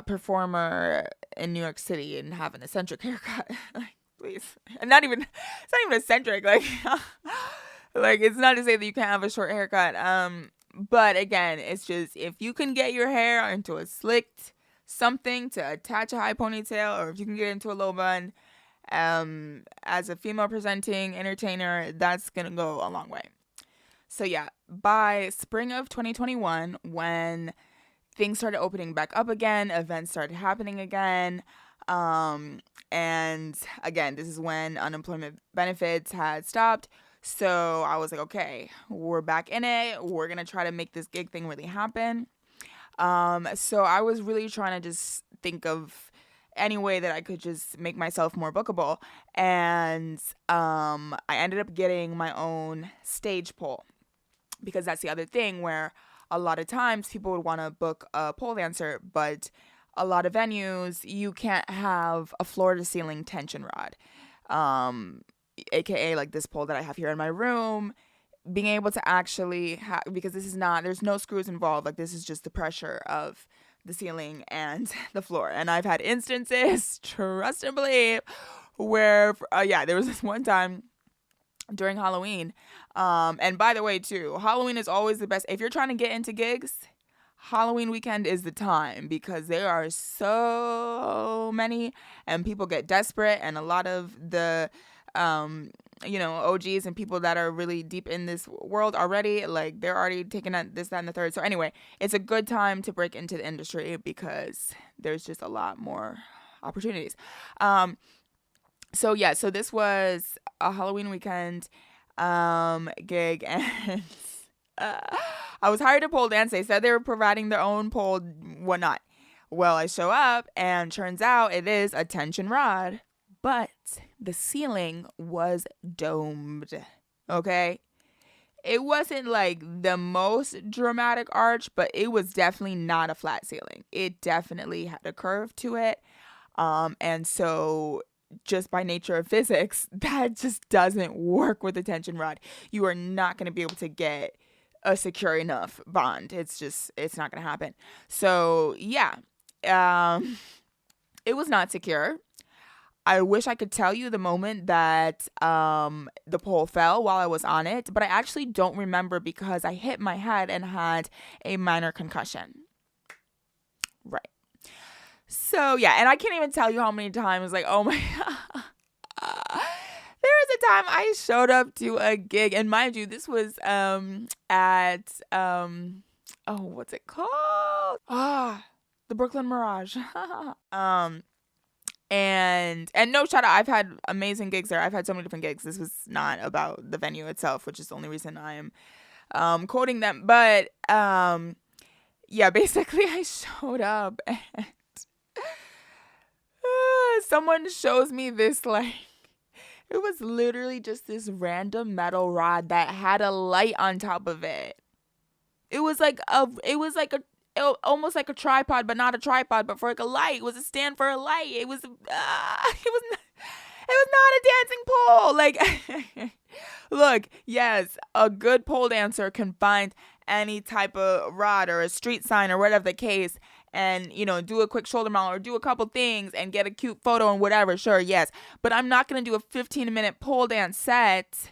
performer in New York City and have an eccentric haircut. Like, please. And not even, it's not even eccentric. Like, like, it's not to say that you can't have a short haircut. But again, it's just, if you can get your hair into a slicked something to attach a high ponytail, or if you can get into a low bun, as a female presenting entertainer, that's gonna go a long way. So yeah, by spring of 2021, when things started opening back up again, events started happening again, and again, this is when unemployment benefits had stopped. So I was like, okay, we're back in it. We're gonna try to make this gig thing really happen. So I was really trying to just think of any way that I could just make myself more bookable. And I ended up getting my own stage pole, because that's the other thing where a lot of times people would want to book a pole dancer, but a lot of venues, you can't have a floor to ceiling tension rod. AKA like this pole that I have here in my room, being able to actually because this is not, there's no screws involved. Like, this is just the pressure of the ceiling and the floor. And I've had instances, trust and believe, where, there was this one time during Halloween. And by the way, too, Halloween is always the best. If you're trying to get into gigs, Halloween weekend is the time, because there are so many and people get desperate, and a lot of the OGs and people that are really deep in this world already, like, they're already taking on this, that, and the third. So anyway, it's a good time to break into the industry because there's just a lot more opportunities. So this was a Halloween weekend gig, and I was hired to pole dance. They said they were providing their own pole, whatnot. Well, I show up, and turns out it is a tension rod, but the ceiling was domed, okay? It wasn't like the most dramatic arch, but it was definitely not a flat ceiling. It definitely had a curve to it. And so just by nature of physics, that just doesn't work with a tension rod. You are not going to be able to get a secure enough bond. It's not going to happen. So yeah, it was not secure. I wish I could tell you the moment that the pole fell while I was on it, but I actually don't remember, because I hit my head and had a minor concussion. Right. So yeah, and I can't even tell you how many times, like, oh my God. There was a time I showed up to a gig, and mind you, this was at what's it called? The Brooklyn Mirage. And no, shout out, I've had amazing gigs there. I've had so many different gigs. This was not about the venue itself, which is the only reason I am quoting them. But basically I showed up, and someone shows me this, like, it was literally just this random metal rod that had a light on top of it. It was almost like a tripod, but not a tripod, but for like a light. It was a stand for a light. It was not a dancing pole. Like, look, yes, a good pole dancer can find any type of rod or a street sign or whatever the case, and, do a quick shoulder mount or do a couple things and get a cute photo and whatever. Sure, yes. But I'm not going to do a 15-minute pole dance set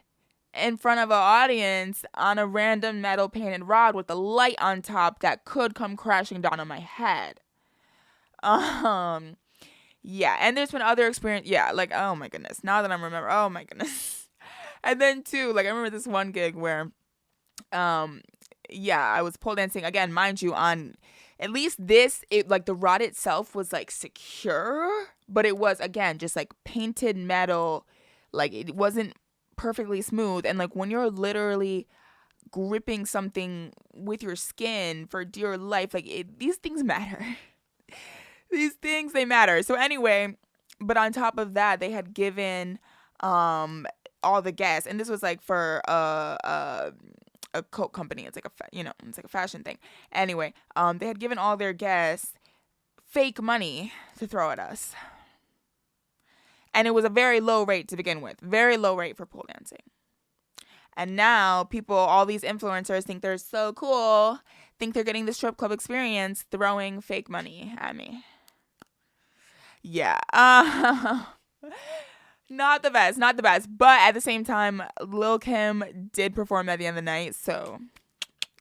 in front of an audience on a random metal painted rod with a light on top that could come crashing down on my head. And there's been other experience. Yeah, like, oh my goodness. Now that I'm remembering, oh my goodness. And then too, like, I remember this one gig where, I was pole dancing again, mind you, on at least like the rod itself was like secure, but it was, again, just like painted metal. Like, it wasn't perfectly smooth, and like when you're literally gripping something with your skin for dear life, like, these things matter. These things, they matter. So anyway, but on top of that, they had given all the guests, and this was like for a coat company. It's like it's like a fashion thing. Anyway, they had given all their guests fake money to throw at us. And it was a very low rate to begin with. Very low rate for pole dancing. And now all these influencers think they're so cool think they're getting the strip club experience throwing fake money at me. Yeah. Not the best, not the best. But at the same time, Lil Kim did perform at the end of the night, so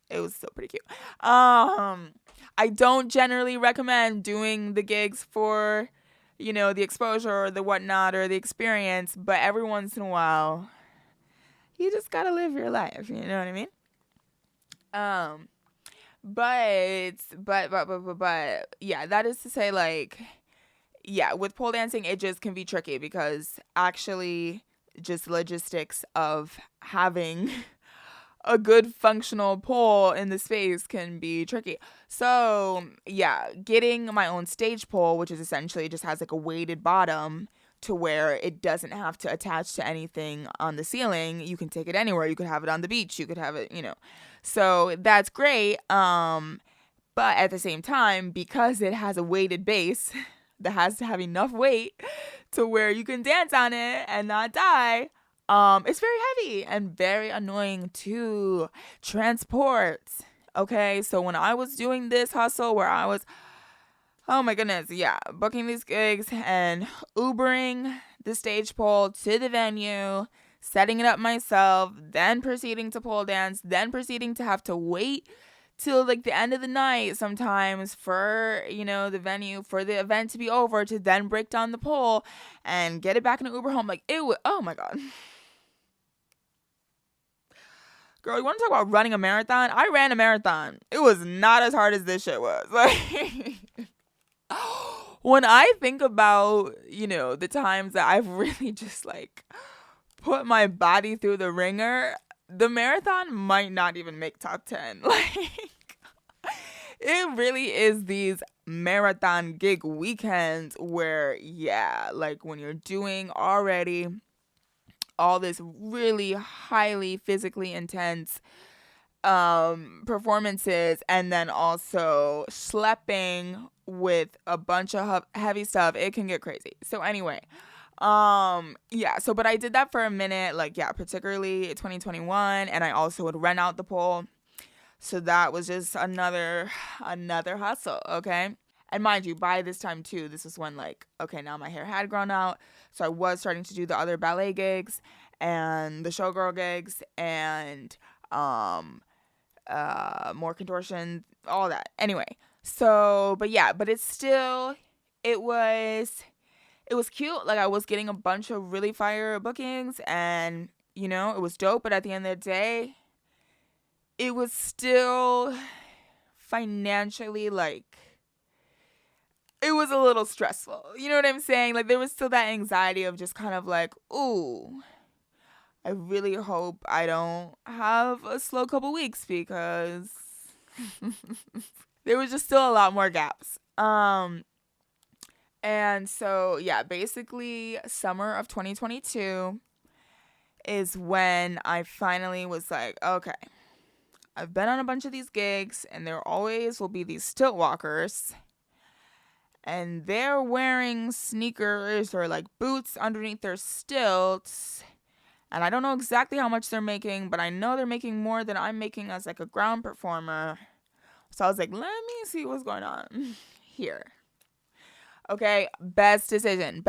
it was still pretty cute. I don't generally recommend doing the gigs for, the exposure or the whatnot or the experience, but every once in a while, you just gotta live your life. You know what I mean? But yeah, that is to say, like, yeah, with pole dancing, it just can be tricky because actually just logistics of having a good functional pole in the space can be tricky. So yeah, getting my own stage pole, which is essentially just has like a weighted bottom to where it doesn't have to attach to anything on the ceiling. You can take it anywhere. You could have it on the beach. You could have it, So that's great. But at the same time, because it has a weighted base that has to have enough weight to where you can dance on it and not die, it's very heavy and very annoying to transport. Okay, so when I was doing this hustle where I was, oh my goodness, yeah, booking these gigs and Ubering the stage pole to the venue, setting it up myself, then proceeding to pole dance, then proceeding to have to wait till like the end of the night sometimes for, the venue, for the event to be over to then break down the pole and get it back in an Uber home. Like, it was, oh my God. Girl, you want to talk about running a marathon? I ran a marathon. It was not as hard as this shit was. Like, when I think about, the times that I've really just like put my body through the ringer, the marathon might not even make top 10. Like, it really is these marathon gig weekends where, yeah, like when you're doing already all this really highly physically intense performances and then also schlepping with a bunch of heavy stuff, it can get crazy. So anyway, yeah, so but I did that for a minute, like, yeah, particularly 2021, and I also would rent out the pole. So that was just another hustle, okay? And mind you, by this time too, this is when, like, okay, now my hair had grown out, so I was starting to do the other ballet gigs and the showgirl gigs and more contortion, all that. Anyway, so but yeah, but it was cute. Like, I was getting a bunch of really fire bookings and, it was dope. But at the end of the day, it was still financially, like, it was a little stressful. You know what I'm saying? Like, there was still that anxiety of just kind of like, ooh, I really hope I don't have a slow couple weeks because there was just still a lot more gaps. And so, yeah, basically summer of 2022 is when I finally was like, okay, I've been on a bunch of these gigs and there always will be these stilt walkers and they're wearing sneakers or like boots underneath their stilts. And I don't know exactly how much they're making, but I know they're making more than I'm making as like a ground performer. So I was like, let me see what's going on here. Okay, best decision.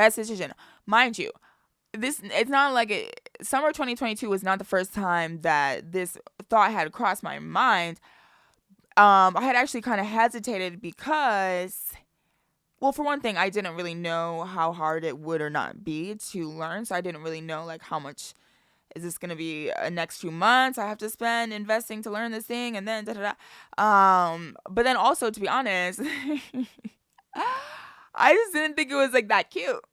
Mind you, it's not like summer 2022 was not the first time that this thought had crossed my mind. I had actually kind of hesitated because, well, for one thing, I didn't really know how hard it would or not be to learn. So I didn't really know, like, how much is this going to be next few months I have to spend investing to learn this thing and then But then also, to be honest, I just didn't think it was like that cute.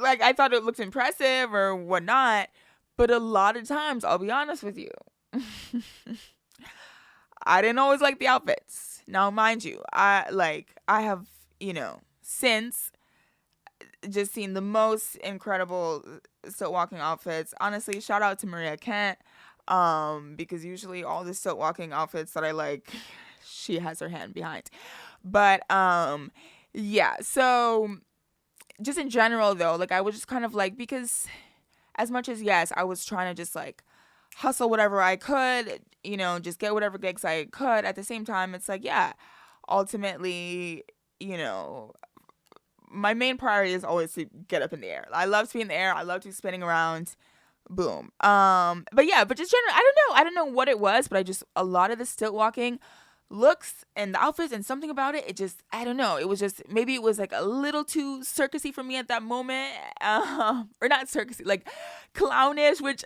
Like, I thought it looked impressive or whatnot, but a lot of times, I'll be honest with you, I didn't always like the outfits. Now, mind you, I have, since just seen the most incredible stilt walking outfits. Honestly, shout out to Maria Kent, because usually all the stilt walking outfits that I like, she has her hand behind. But, yeah, so just in general though, like, I was just kind of like, because as much as, yes, I was trying to just like hustle whatever I could, just get whatever gigs I could. At the same time, it's like, yeah, ultimately, you know, my main priority is always to get up in the air. I love to be in the air. I love to be spinning around. Boom. But just generally, I don't know what it was, but a lot of the stilt walking looks and the outfits and something about it, I don't know. It was just, maybe it was like a little too circusy for me at that moment. Or not circusy, like clownish, which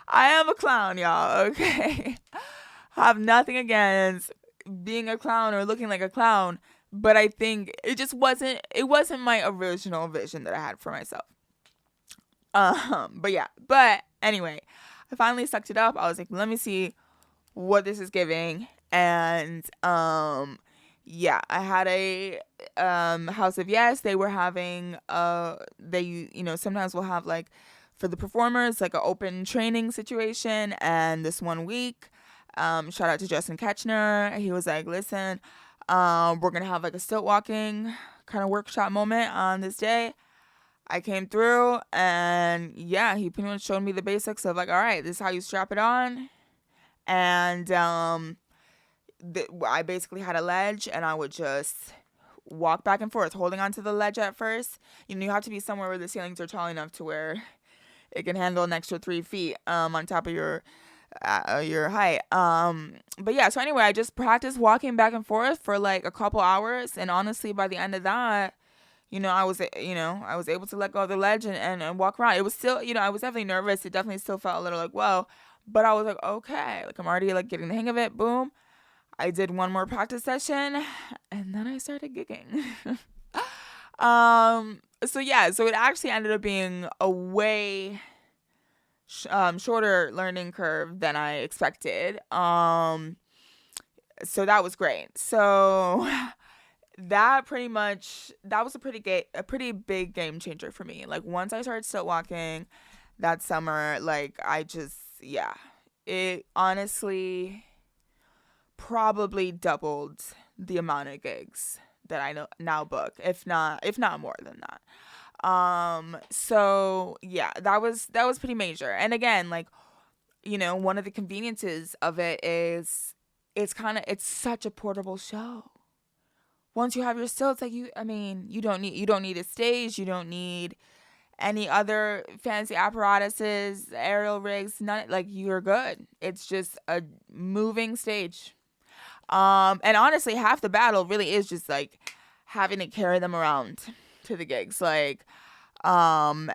I am a clown, y'all, okay? I have nothing against being a clown or looking like a clown, but I think it wasn't my original vision that I had for myself. But anyway, I finally sucked it up. I was like, let me see what this is giving. And I had a House of Yes. They were having sometimes we'll have like for the performers like an open training situation. And this one week, shout out to Justin Ketchner. He was like, listen, we're gonna have like a stilt walking kind of workshop moment on this day. I came through and he pretty much showed me the basics of like, all right, this is how you strap it on. And I basically had a ledge and I would just walk back and forth, holding onto the ledge at first. You have to be somewhere where the ceilings are tall enough to where it can handle an extra 3 feet on top of your height. So anyway, I just practiced walking back and forth for like a couple hours. And honestly, by the end of that, I was able to let go of the ledge and walk around. It was still, I was definitely nervous. It definitely still felt a little like, whoa. But I was like, okay, like I'm already like getting the hang of it. Boom. I did one more practice session and then I started gigging. So it actually ended up being a way shorter learning curve than I expected. So that was great. So that was a pretty big game changer for me. Like once I started stilt walking that summer, like it honestly probably doubled the amount of gigs that I now book, if not more than that. That was pretty major. And again, like, one of the conveniences of it is it's such a portable show. Once you have your stilts, like you don't need a stage, you don't need any other fancy apparatuses, aerial rigs, none, like you're good. It's just a moving stage. And honestly, half the battle really is just like having to carry them around to the gigs. Like, I'm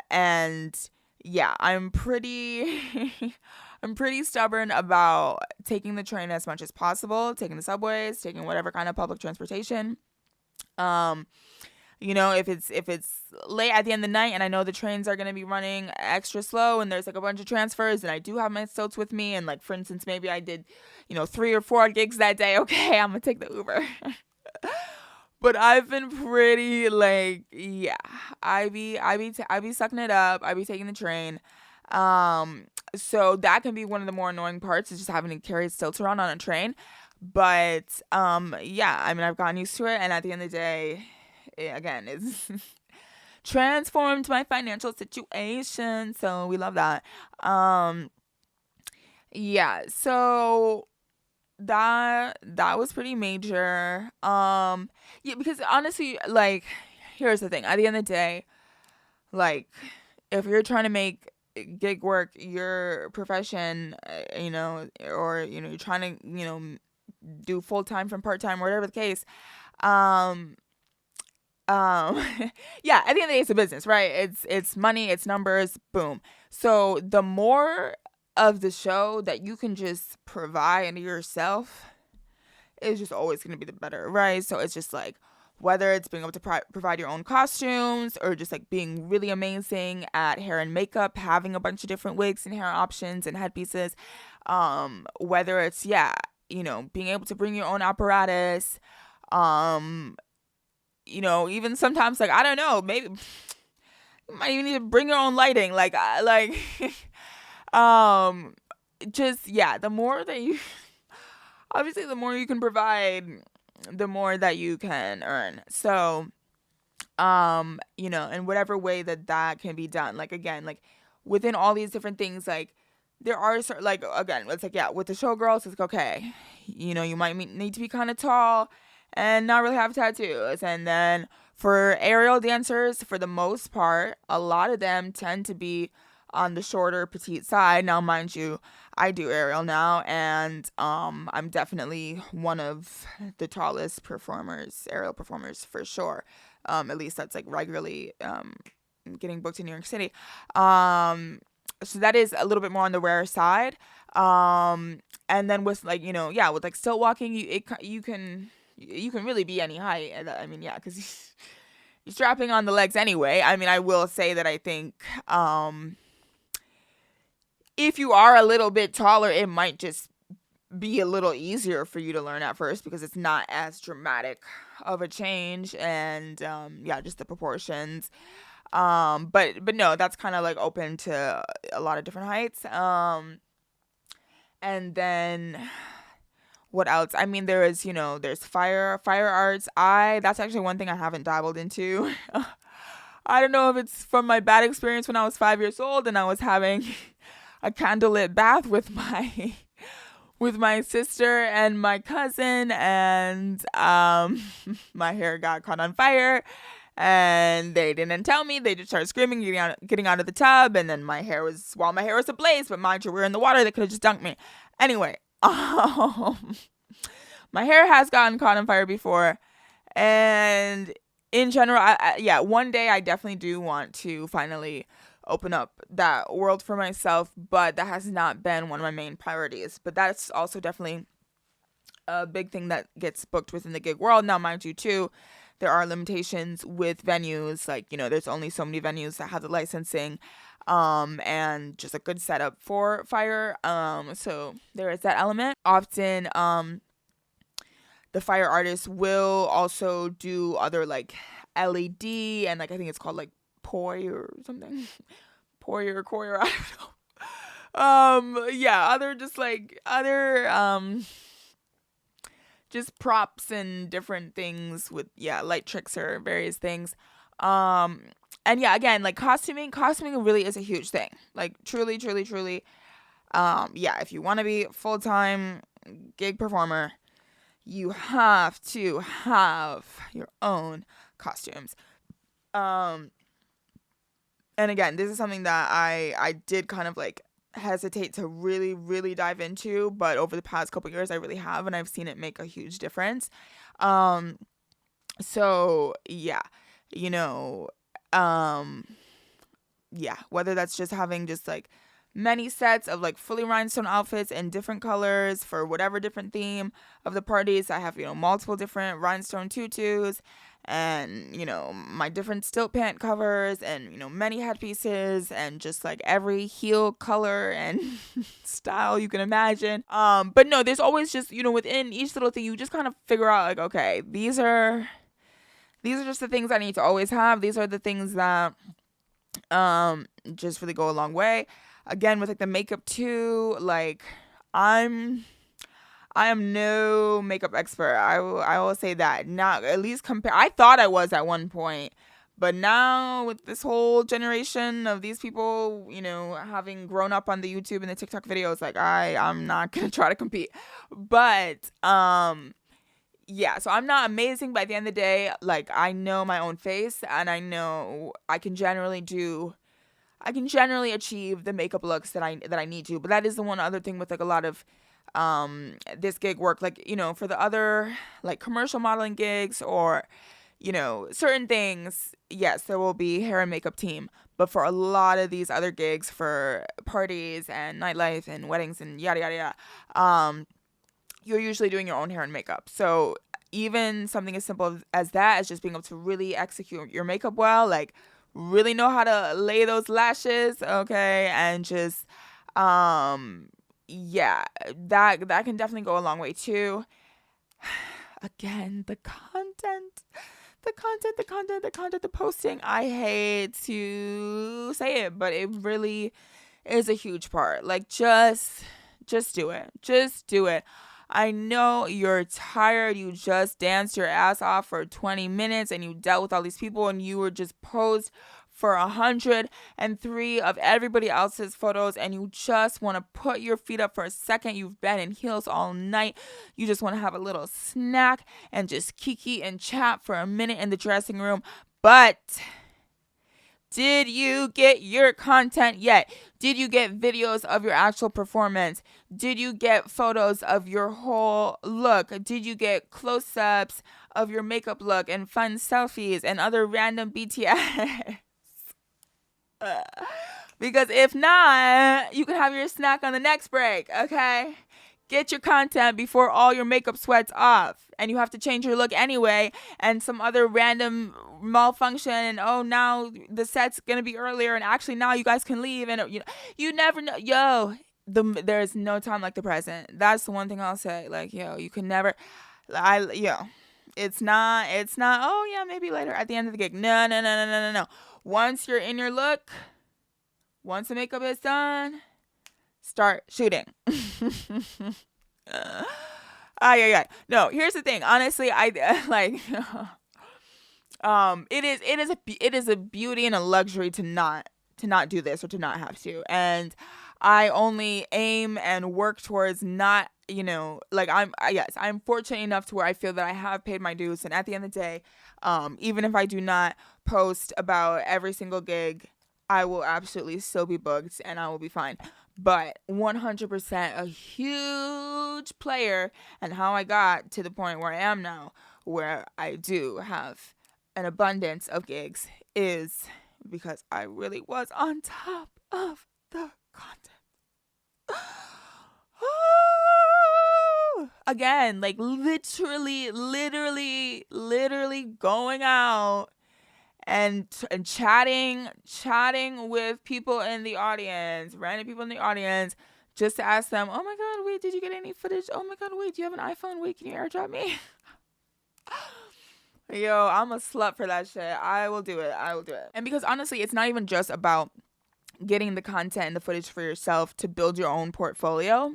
pretty, I'm pretty stubborn about taking the train as much as possible, taking the subways, taking whatever kind of public transportation. If it's late at the end of the night and I know the trains are going to be running extra slow and there's like a bunch of transfers and I do have my stilts with me and like, for instance, maybe I did, 3 or 4 gigs that day. Okay, I'm going to take the Uber. But I've been pretty like, I be sucking it up. I be taking the train. So that can be one of the more annoying parts is just having to carry stilts around on a train. But, I've gotten used to it. And at the end of the day, it's transformed my financial situation. So we love that. So that was pretty major. Because honestly, like, here's the thing. At the end of the day, like, if you're trying to make gig work your profession, or, you're trying to, do full-time from part-time, whatever the case, at the end of the day, it's a business, right? It's money, it's numbers, boom. So the more of the show that you can just provide yourself is just always going to be the better, right? So it's just like, whether it's being able to provide your own costumes or just like being really amazing at hair and makeup, having a bunch of different wigs and hair options and headpieces, whether it's, being able to bring your own apparatus, even sometimes, like, I don't know, maybe you might even need to bring your own lighting. Like, the more that you, obviously, the more you can provide, the more that you can earn. So, in whatever way that can be done. Like, again, like, within all these different things, like, there are certain, like, again, it's like, yeah, with the showgirls, it's like, okay, you might need to be kind of tall and not really have tattoos. And then for aerial dancers, for the most part, a lot of them tend to be on the shorter, petite side. Now, mind you, I do aerial now, and I'm definitely one of the tallest performers, aerial performers, for sure. At least that's, like, regularly getting booked in New York City. So that is a little bit more on the rare side. And then with, like, with, like, stilt walking, you can really be any height. I mean, yeah, because you're strapping on the legs anyway. I mean, I will say that I think if you are a little bit taller, it might just be a little easier for you to learn at first, because it's not as dramatic of a change. And just the proportions. But no, that's kind of, like, open to a lot of different heights. And then what else? I mean, there's fire arts. That's actually one thing I haven't dabbled into. I don't know if it's from my bad experience when I was 5 years old and I was having a candlelit bath with my sister and my cousin, and my hair got caught on fire. And they didn't tell me. They just started screaming, getting out of the tub. And then my hair was ablaze. But mind you, we were in the water. They could have just dunked me. Anyway, my hair has gotten caught on fire before. And in general, one day I definitely do want to finally open up that world for myself. But that has not been one of my main priorities. But that's also definitely a big thing that gets booked within the gig world. Now, mind you, too, there are limitations with venues. Like, there's only so many venues that have the licensing, and just a good setup for fire. So there is that element. Often, the fire artists will also do other, like, LED, and, like, I think it's called, like, poi or something. Poi or koi, or I don't know. Other just props and different things with, light tricks or various things. And again, like, costuming really is a huge thing. Like, truly, truly, truly. If you want to be a full-time gig performer, you have to have your own costumes. And again, this is something that I did kind of, like, hesitate to really, really dive into, but over the past couple years I really have, and I've seen it make a huge difference. Whether that's just having just, like, many sets of, like, fully rhinestone outfits in different colors for whatever different theme of the parties. I have, multiple different rhinestone tutus, and, my different stilt pant covers, and, many headpieces, and just, like, every heel color and style you can imagine. But no, there's always just, within each little thing, you just kind of figure out, like, okay, these are just the things I need to always have. These are the things that just really go a long way. Again, with, like, the makeup too, like, I am no makeup expert. I will say that. Not, at least I thought I was at one point. But now, with this whole generation of these people, having grown up on the YouTube and the TikTok videos, like, I'm not going to try to compete. But, so I'm not amazing, but at the end of the day, like, I know my own face, and I know I can generally achieve the makeup looks that I need to. But that is the one other thing with, like, a lot of this gig work, like, for the other, like, commercial modeling gigs or, certain things, yes, there will be hair and makeup team. But for a lot of these other gigs, for parties and nightlife and weddings and yada yada yada, you're usually doing your own hair and makeup. So even something as simple as that, as just being able to really execute your makeup well, like, really know how to lay those lashes, okay, and just that can definitely go a long way too. Again, the content, the posting, I hate to say it, but it really is a huge part. Like, just do it. I know you're tired. You just danced your ass off for 20 minutes and you dealt with all these people and you were just posed for 103 of everybody else's photos and you just want to put your feet up for a second. You've been in heels all night. You just want to have a little snack and just kiki and chat for a minute in the dressing room. But did you get your content yet? Did you get videos of your actual performance? Did you get photos of your whole look? Did you get close-ups of your makeup look and fun selfies and other random BTS? Because if not, you can have your snack on the next break, okay? Get your content before all your makeup sweats off and you have to change your look anyway and some other random malfunction and oh now the set's gonna be earlier and actually now you guys can leave and you never know. There's no time like the present. That's the one thing I'll say. Like, you can never it's not oh yeah, maybe later at the end of the gig. No. Once you're in your look, once the makeup is done, start shooting. No, here's the thing. Honestly, I like it is a beauty and a luxury to not do this or to not have to. And I only aim and work towards not, I'm fortunate enough to where I feel that I have paid my dues. And at the end of the day, even if I do not post about every single gig, I will absolutely still be booked and I will be fine. But 100% a huge player and how I got to the point where I am now, where I do have an abundance of gigs, is because I really was on top of the content. Again, like literally going out and chatting with people in the audience, random people in the audience, just to ask them, oh my God, wait, did you get any footage? Oh my God, wait, do you have an iPhone? Wait, can you airdrop me? Yo, I'm a slut for that shit. I will do it. And because honestly, it's not even just about getting the content and the footage for yourself to build your own portfolio.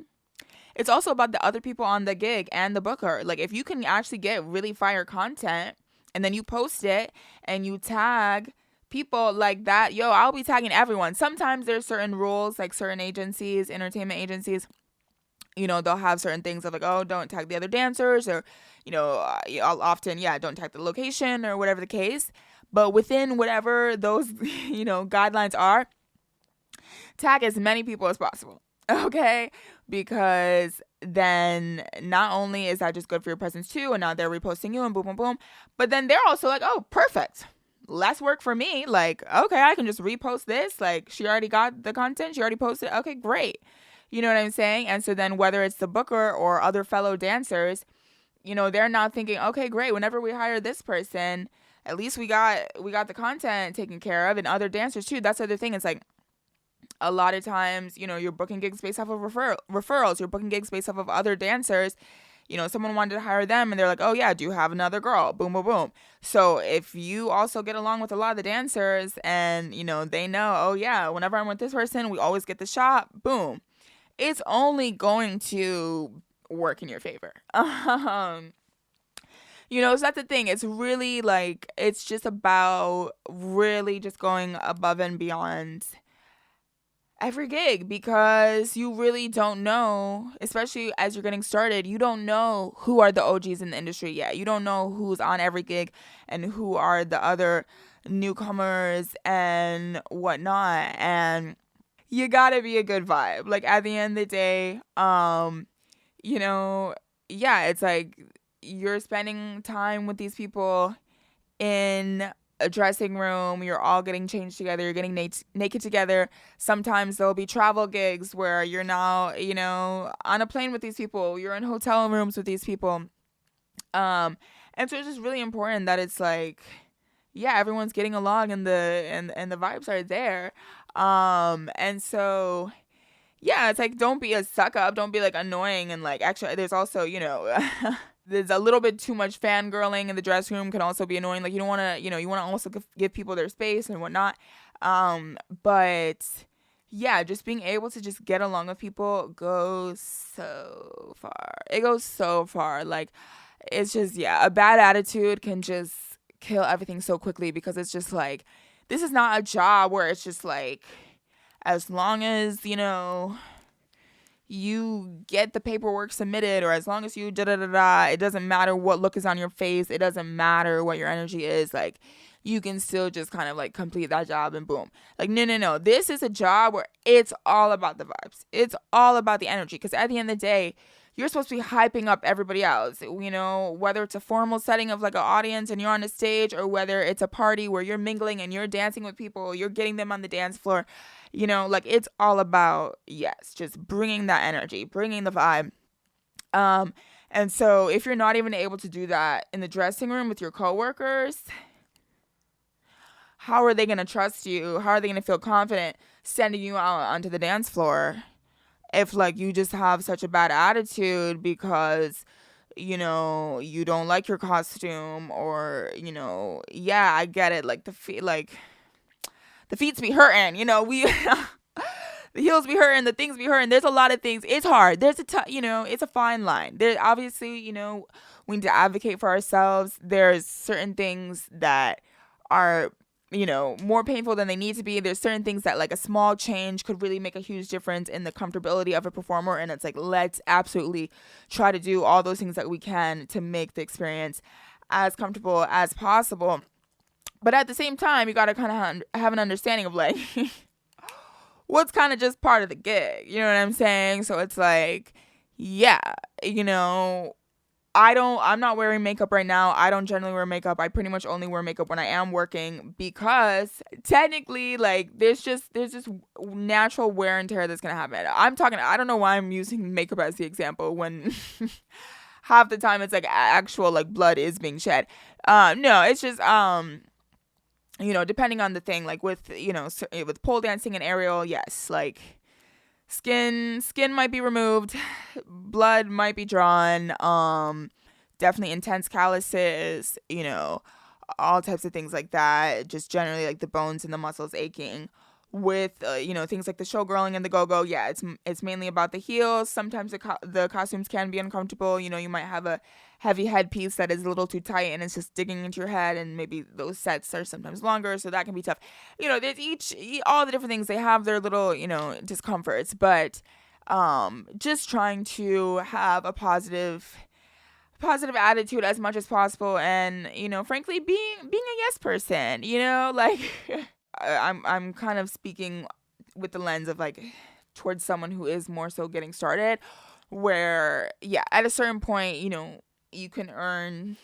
It's also about the other people on the gig and the booker. Like, if you can actually get really fire content and then you post it and you tag people like that, I'll be tagging everyone. Sometimes there's certain rules, like certain agencies, entertainment agencies, they'll have certain things of like, oh, don't tag the other dancers, or, I'll often, don't tag the location or whatever the case. But within whatever those, guidelines are, tag as many people as possible. Okay? Because then not only is that just good for your presence too, and now they're reposting you and boom, boom, boom, but then they're also like, oh, perfect. Less work for me. Like, okay, I can just repost this. Like, she already got the content. She already posted. Okay, great. You know what I'm saying? And so then whether it's the booker or other fellow dancers, they're now thinking, okay, great. Whenever we hire this person, at least we got the content taken care of, and other dancers too. That's the other thing. It's like, a lot of times, you're booking gigs based off of referrals. You're booking gigs based off of other dancers. Someone wanted to hire them and they're like, oh yeah, do you have another girl? Boom, boom, boom. So if you also get along with a lot of the dancers and, they know, oh yeah, whenever I'm with this person, we always get the shot. Boom. It's only going to work in your favor. So that's the thing. It's really like, it's just about really just going above and beyond every gig, because you really don't know, especially as you're getting started, you don't know who are the OGs in the industry yet. You don't know who's on every gig and who are the other newcomers and whatnot. And you gotta be a good vibe. Like, at the end of the day, it's like you're spending time with these people in a dressing room, you're all getting changed together, you're getting naked together. Sometimes there'll be travel gigs where you're now, on a plane with these people, you're in hotel rooms with these people. And so it's just really important that it's like, everyone's getting along and the vibes are there. And so, it's like, don't be a suck up, don't be like annoying. And like, actually, there's also, there's a little bit too much fangirling in the dress room, can also be annoying. Like, you don't want to, you want to also give people their space and whatnot. But yeah, just being able to just get along with people goes so far. It goes so far. Like, it's just, yeah, a bad attitude can just kill everything so quickly, because it's just like, this is not a job where it's just like, as long as, you get the paperwork submitted, or as long as you da da da da, it doesn't matter what look is on your face, it doesn't matter what your energy is, like, you can still just kind of like complete that job and boom. Like, no, this is a job where it's all about the vibes, it's all about the energy, because at the end of the day, you're supposed to be hyping up everybody else, whether it's a formal setting of like an audience and you're on a stage, or whether it's a party where you're mingling and you're dancing with people, you're getting them on the dance floor. Like, it's all about, yes, just bringing that energy, bringing the vibe. And so if you're not even able to do that in the dressing room with your coworkers, how are they going to trust you? How are they going to feel confident sending you out onto the dance floor if, like, you just have such a bad attitude because, you don't like your costume, or, yeah, I get it. Like, the feet be hurting, we the heels be hurting, the things be hurting. There's a lot of things. It's hard. There's it's a fine line. There, obviously, we need to advocate for ourselves. There's certain things that are, more painful than they need to be. There's certain things that, like, a small change could really make a huge difference in the comfortability of a performer. And it's like, let's absolutely try to do all those things that we can to make the experience as comfortable as possible. But at the same time, you got to kind of have an understanding of, like, what's kind of just part of the gig. You know what I'm saying? So it's like, yeah, I'm not wearing makeup right now. I don't generally wear makeup. I pretty much only wear makeup when I am working, because technically, like, there's just natural wear and tear that's going to happen. I don't know why I'm using makeup as the example when half the time it's like actual, like, blood is being shed. No, it's just, depending on the thing, like with, with pole dancing and aerial, yes, like, skin might be removed, blood might be drawn, definitely intense calluses, all types of things like that, just generally, like, the bones and the muscles aching. With things like the showgirling and the go-go, yeah, it's mainly about the heels. Sometimes the costumes can be uncomfortable. You might have a heavy headpiece that is a little too tight and it's just digging into your head, and maybe those sets are sometimes longer, so that can be tough. There's all the different things, they have their little, discomforts, but just trying to have a positive attitude as much as possible, and frankly, being a yes person, like, I'm kind of speaking with the lens of, like, towards someone who is more so getting started, where, yeah, at a certain point, you can earn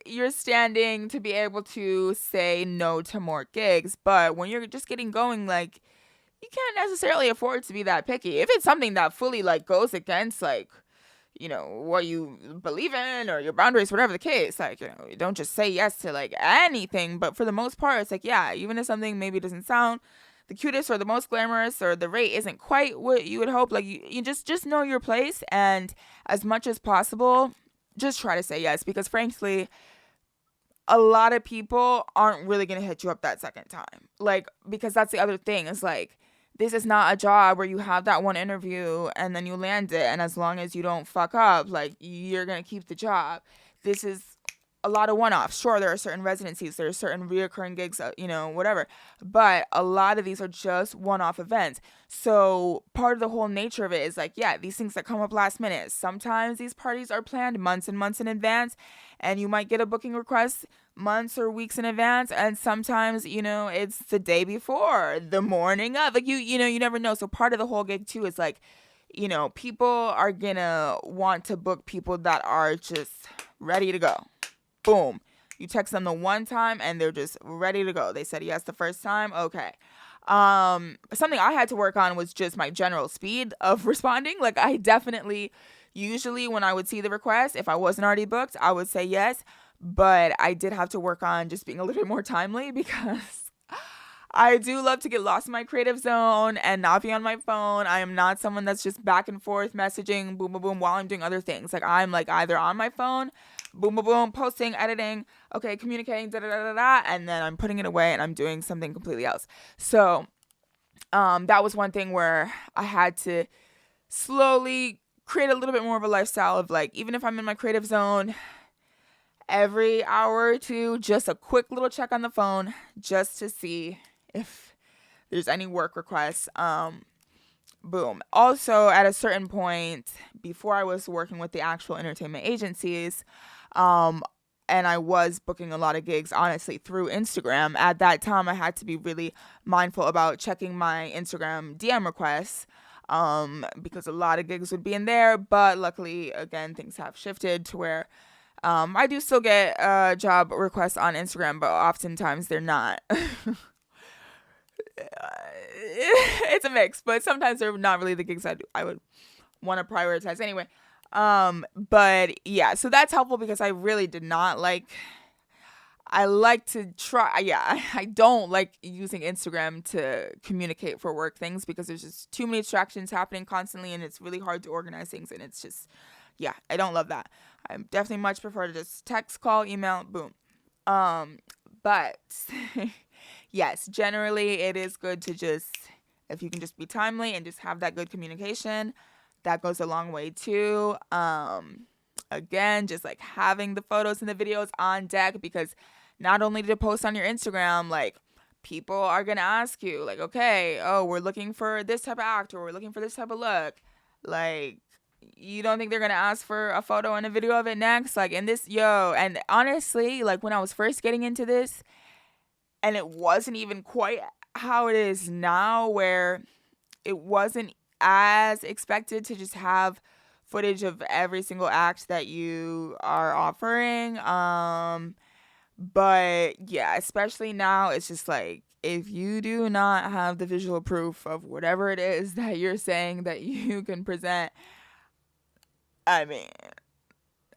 your standing to be able to say no to more gigs. But when you're just getting going, like, you can't necessarily afford to be that picky. If it's something that fully, like, goes against, like, what you believe in or your boundaries, whatever the case, like, you don't just say yes to, like, anything. But for the most part, it's like, yeah, even if something maybe doesn't sound the cutest or the most glamorous, or the rate isn't quite what you would hope, like, you just know your place, and as much as possible, just try to say yes, because frankly, a lot of people aren't really going to hit you up that second time. Like, because that's the other thing, is like, this is not a job where you have that one interview and then you land it, and as long as you don't fuck up, like, you're going to keep the job. This is a lot of one-offs. Sure, there are certain residencies, there are certain reoccurring gigs, whatever. But a lot of these are just one-off events. So part of the whole nature of it is, like, yeah, these things that come up last minute. Sometimes these parties are planned months and months in advance, and you might get a booking request months or weeks in advance, and sometimes, it's the day before, the morning of, like, you never know. So part of the whole gig too is, like, people are gonna want to book people that are just ready to go. Boom. You text them the one time and they're just ready to go. They said yes the first time. Okay. Something I had to work on was just my general speed of responding. Like, I definitely, usually when I would see the request, if I wasn't already booked, I would say yes. But I did have to work on just being a little bit more timely, because I do love to get lost in my creative zone and not be on my phone. I am not someone that's just back and forth messaging, boom, boom, boom, while I'm doing other things. Like, I'm, like, either on my phone, boom, boom, boom, posting, editing, okay, communicating, da, da, da, da, da, and then I'm putting it away and I'm doing something completely else. So that was one thing where I had to slowly create a little bit more of a lifestyle of like, even if I'm in my creative zone, every hour or two, just a quick little check on the phone just to see if there's any work requests. Boom. Also, at a certain point, before I was working with the actual entertainment agencies, and I was booking a lot of gigs, honestly, through Instagram. At that time, I had to be really mindful about checking my Instagram DM requests, because a lot of gigs would be in there. But luckily, again, things have shifted to where I do still get job requests on Instagram, but oftentimes they're not. It's a mix, but sometimes they're not really the gigs I would want to prioritize anyway. But yeah, so that's helpful because I really did not like. I like to try. Yeah, I don't like using Instagram to communicate for work things because there's just too many distractions happening constantly, and it's really hard to organize things. And it's just, yeah, I don't love that. I definitely much prefer to just text, call, email, boom. But yes, generally it is good to just, if you can just be timely and just have that good communication, that goes a long way too. Again, just like having the photos and the videos on deck, because not only to post on your Instagram, like people are going to ask you like, okay, oh, we're looking for this type of act, or we're looking for this type of look. Like, you don't think they're going to ask for a photo and a video of it next? Like, in this, and honestly, like when I was first getting into this, and it wasn't even quite how it is now, where it wasn't as expected to just have footage of every single act that you are offering. But yeah, especially now, it's just like, if you do not have the visual proof of whatever it is that you're saying that you can present, I mean,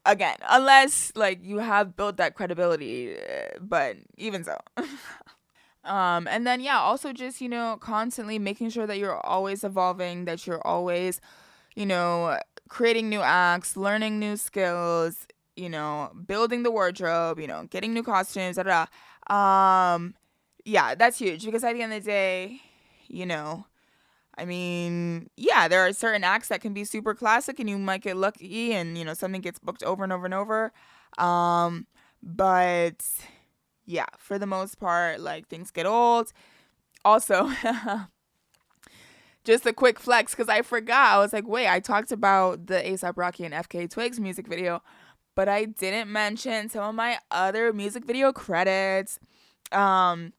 again, unless like you have built that credibility, but even so. And then, yeah, also just, constantly making sure that you're always evolving, that you're always, creating new acts, learning new skills, building the wardrobe, getting new costumes, da da da. Yeah, that's huge, because at the end of the day, yeah, there are certain acts that can be super classic and you might get lucky and, something gets booked over and over and over. But yeah, for the most part, like, things get old. Also, just a quick flex, because I forgot. I was like, wait, I talked about the A$AP Rocky and FK Twigs music video, but I didn't mention some of my other music video credits. I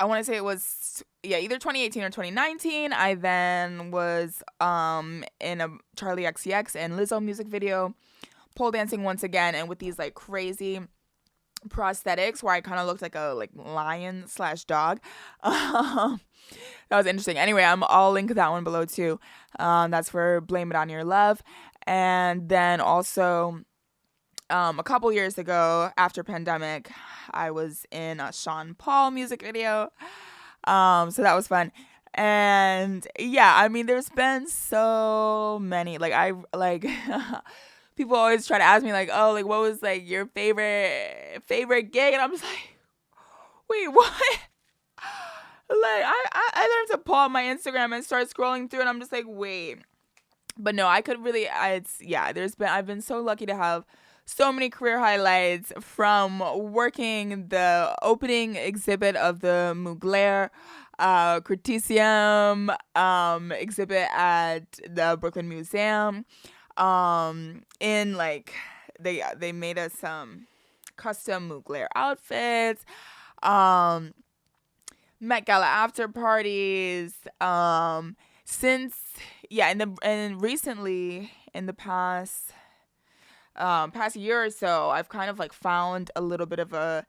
want to say it was, either 2018 or 2019. I then was in a Charlie XCX and Lizzo music video, pole dancing once again, and with these like crazy prosthetics where I kind of looked like a lion/dog. That was interesting. Anyway, I'll link that one below too. That's for Blame It On Your Love. And then also a couple years ago, after pandemic, I was in a Sean Paul music video. So that was fun. And yeah, there's been so many. People always try to ask me like, oh, like what was like your favorite gig? And I'm just like, wait, what? Like I learned to pull up my Instagram and start scrolling through, and I'm just like, wait. But no, I could really, I've been so lucky to have so many career highlights, from working the opening exhibit of the Mugler Criticism exhibit at the Brooklyn Museum. In like, they made us some custom Mugler outfits, Met Gala after parties, and recently in the past year or so, I've kind of like found a little bit of a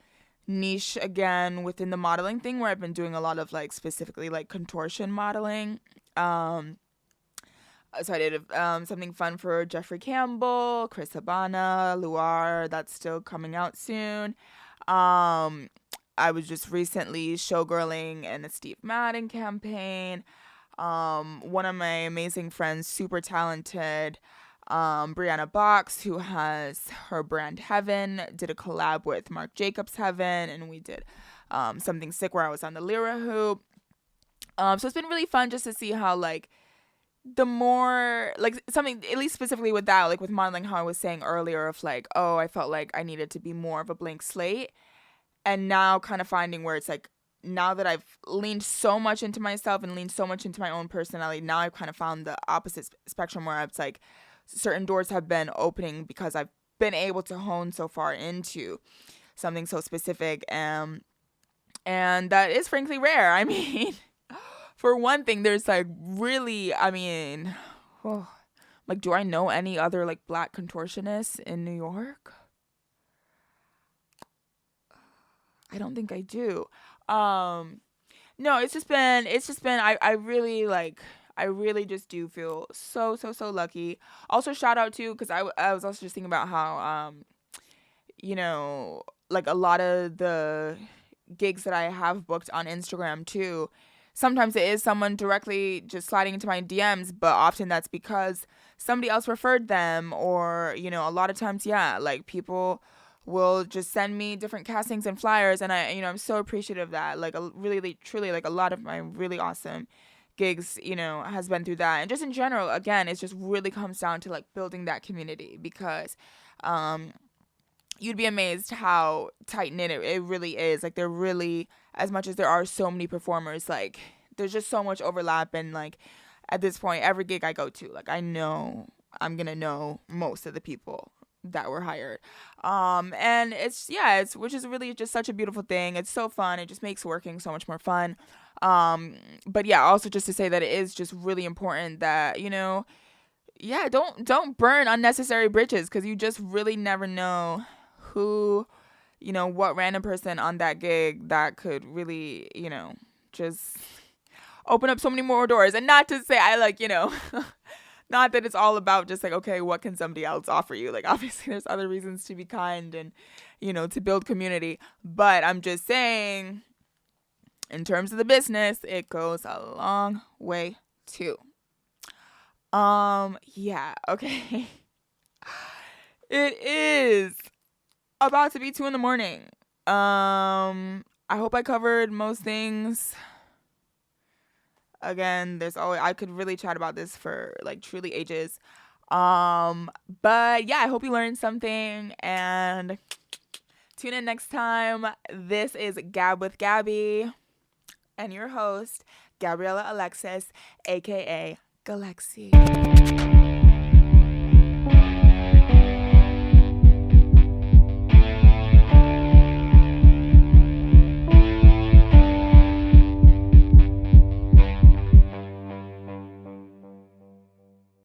niche again within the modeling thing, where I've been doing a lot of like specifically like contortion modeling. So I did something fun for Jeffrey Campbell, Chris Habana, Luar, that's still coming out soon. I was just recently showgirling in a Steve Madden campaign. One of my amazing friends, super talented, Brianna Box, who has her brand Heaven, did a collab with Marc Jacobs Heaven, and we did something sick where I was on the Lyra hoop. So it's been really fun just to see how like the more like something, at least specifically with that, like with modeling, how I was saying earlier of like, oh, I felt like I needed to be more of a blank slate. And now kind of finding where it's like, now that I've leaned so much into myself and leaned so much into my own personality, now I've kind of found the opposite spectrum where it's like certain doors have been opening because I've been able to hone so far into something so specific. And that is frankly rare. I mean, for one thing, there's like really, I mean, oh, like, do I know any other like black contortionists in New York? I don't think I do. No, I really like, I really just do feel so lucky. Also shout out to, because I was also just thinking about how, you know, like a lot of the gigs that I have booked on Instagram too, sometimes it is someone directly just sliding into my DMs, but often that's because somebody else referred them, or, you know, a lot of times, yeah, like people will just send me different castings and flyers, and I, you know, I'm so appreciative of that. Like, really, truly, like a lot of my really awesome gigs, you know, has been through that. And just in general, again, it just really comes down to like building that community, because you'd be amazed how tight knit it really is. Like, there really, as much as there are so many performers, like there's just so much overlap. And like at this point, every gig I go to, like I know I'm gonna know most of the people that were hired. And it's which is really just such a beautiful thing. It's so fun. It just makes working so much more fun. But yeah, also just to say that it is just really important that, you know, yeah, don't burn unnecessary bridges, because you just really never know who, you know, what random person on that gig that could really, you know, just open up so many more doors. And not to say I like, you know, not that it's all about just like, okay, what can somebody else offer you? Like, obviously there's other reasons to be kind and, you know, to build community. But I'm just saying, in terms of the business, it goes a long way too. Yeah, okay. It is about to be 2 a.m. I hope I covered most things. Again, there's always, I could really chat about this for like truly ages. But yeah, I hope you learned something, and tune in next time. This is Gab with Gabby and your host, Gabriella Alexis, aka Galaxy.